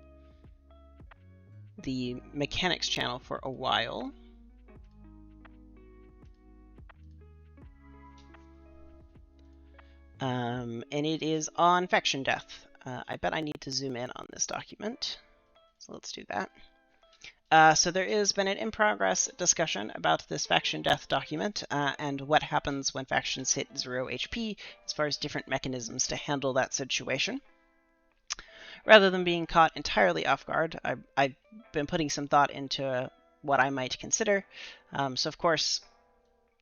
the mechanics channel for a while. And it is on faction death. I bet I need to zoom in on this document. So let's do that. So there has been an in-progress discussion about this faction death document and what happens when factions hit 0 HP as far as different mechanisms to handle that situation. Rather than being caught entirely off guard, I've been putting some thought into what I might consider. So of course,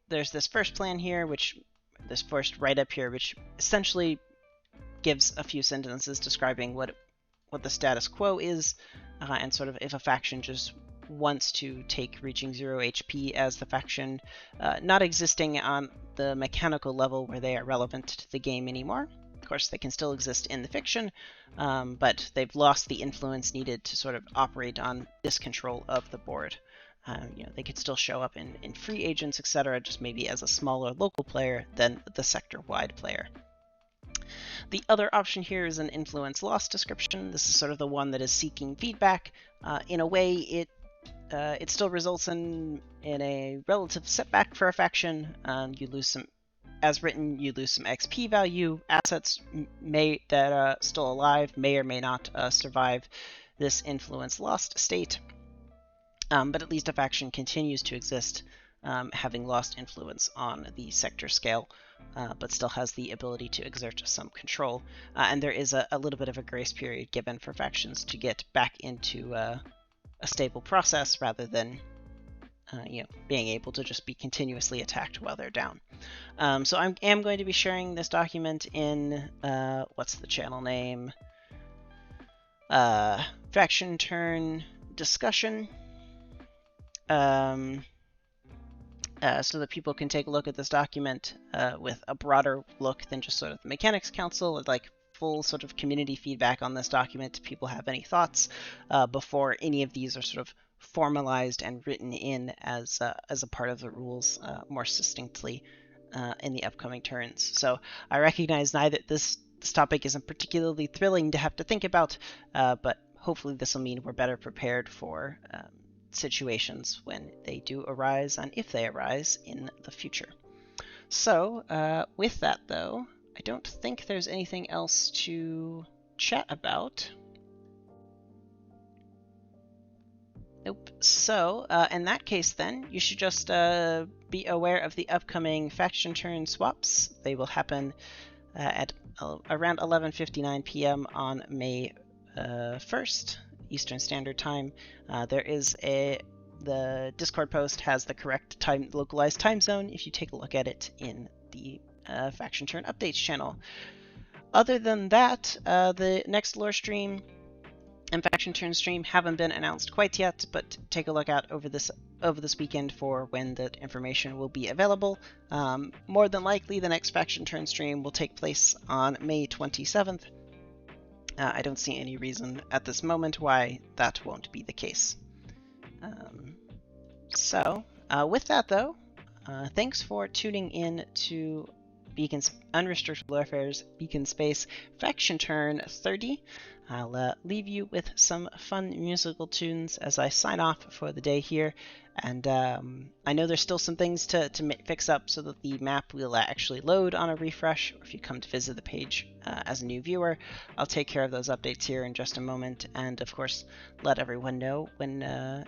there's this first plan here, this first write-up here, which essentially gives a few sentences describing what the status quo is, and sort of if a faction just wants to take reaching 0 HP as the faction not existing on the mechanical level where they are relevant to the game anymore. Of course, they can still exist in the fiction, but they've lost the influence needed to sort of operate on this control of the board. They could still show up in free agents, etc., just maybe as a smaller local player than the sector-wide player. The other option here is an influence loss description. This is sort of the one that is seeking feedback. In a way, it still results in a relative setback for a faction. You lose some, as written, you lose some XP value. Assets that are still alive may or may not survive this influence lost state. But at least a faction continues to exist, having lost influence on the sector scale, but still has the ability to exert some control. And there is a little bit of a grace period given for factions to get back into a stable process rather than being able to just be continuously attacked while they're down. So I am going to be sharing this document in, what's the channel name? Faction Turn Discussion. So that people can take a look at this document with a broader look than just sort of the Mechanics Council, like full sort of community feedback on this document. People have any thoughts before any of these are sort of formalized and written in as a part of the rules more succinctly in the upcoming turns. So I recognize neither this topic isn't particularly thrilling to have to think about, but hopefully this will mean we're better prepared for situations when they do arise and if they arise in the future. So with that though, I don't think there's anything else to chat about. Nope. So in that case then, you should just be aware of the upcoming faction turn swaps. They will happen at around 11:59 p.m. on May 1st. Eastern Standard Time. The Discord post has the correct localized time zone if you take a look at it in the Faction Turn Updates channel. Other than that, the next lore stream and Faction Turn stream haven't been announced quite yet, but take a look out over this weekend for when that information will be available. More than likely, the next Faction Turn stream will take place on May 27th. I don't see any reason at this moment why that won't be the case. With that though, thanks for tuning in to Beacon's Unrestricted Warfare's Beacon Space Faction Turn 30. I'll leave you with some fun musical tunes as I sign off for the day here. And I know there's still some things to fix up so that the map will actually load on a refresh, or if you come to visit the page as a new viewer. I'll take care of those updates here in just a moment, and of course let everyone know when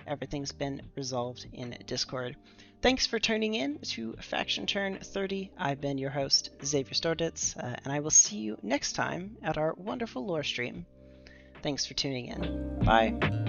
everything's been resolved in Discord. Thanks for tuning in to Faction Turn 30. I've been your host, Xavier Storditz, and I will see you next time at our wonderful lore stream. Thanks for tuning in. Bye!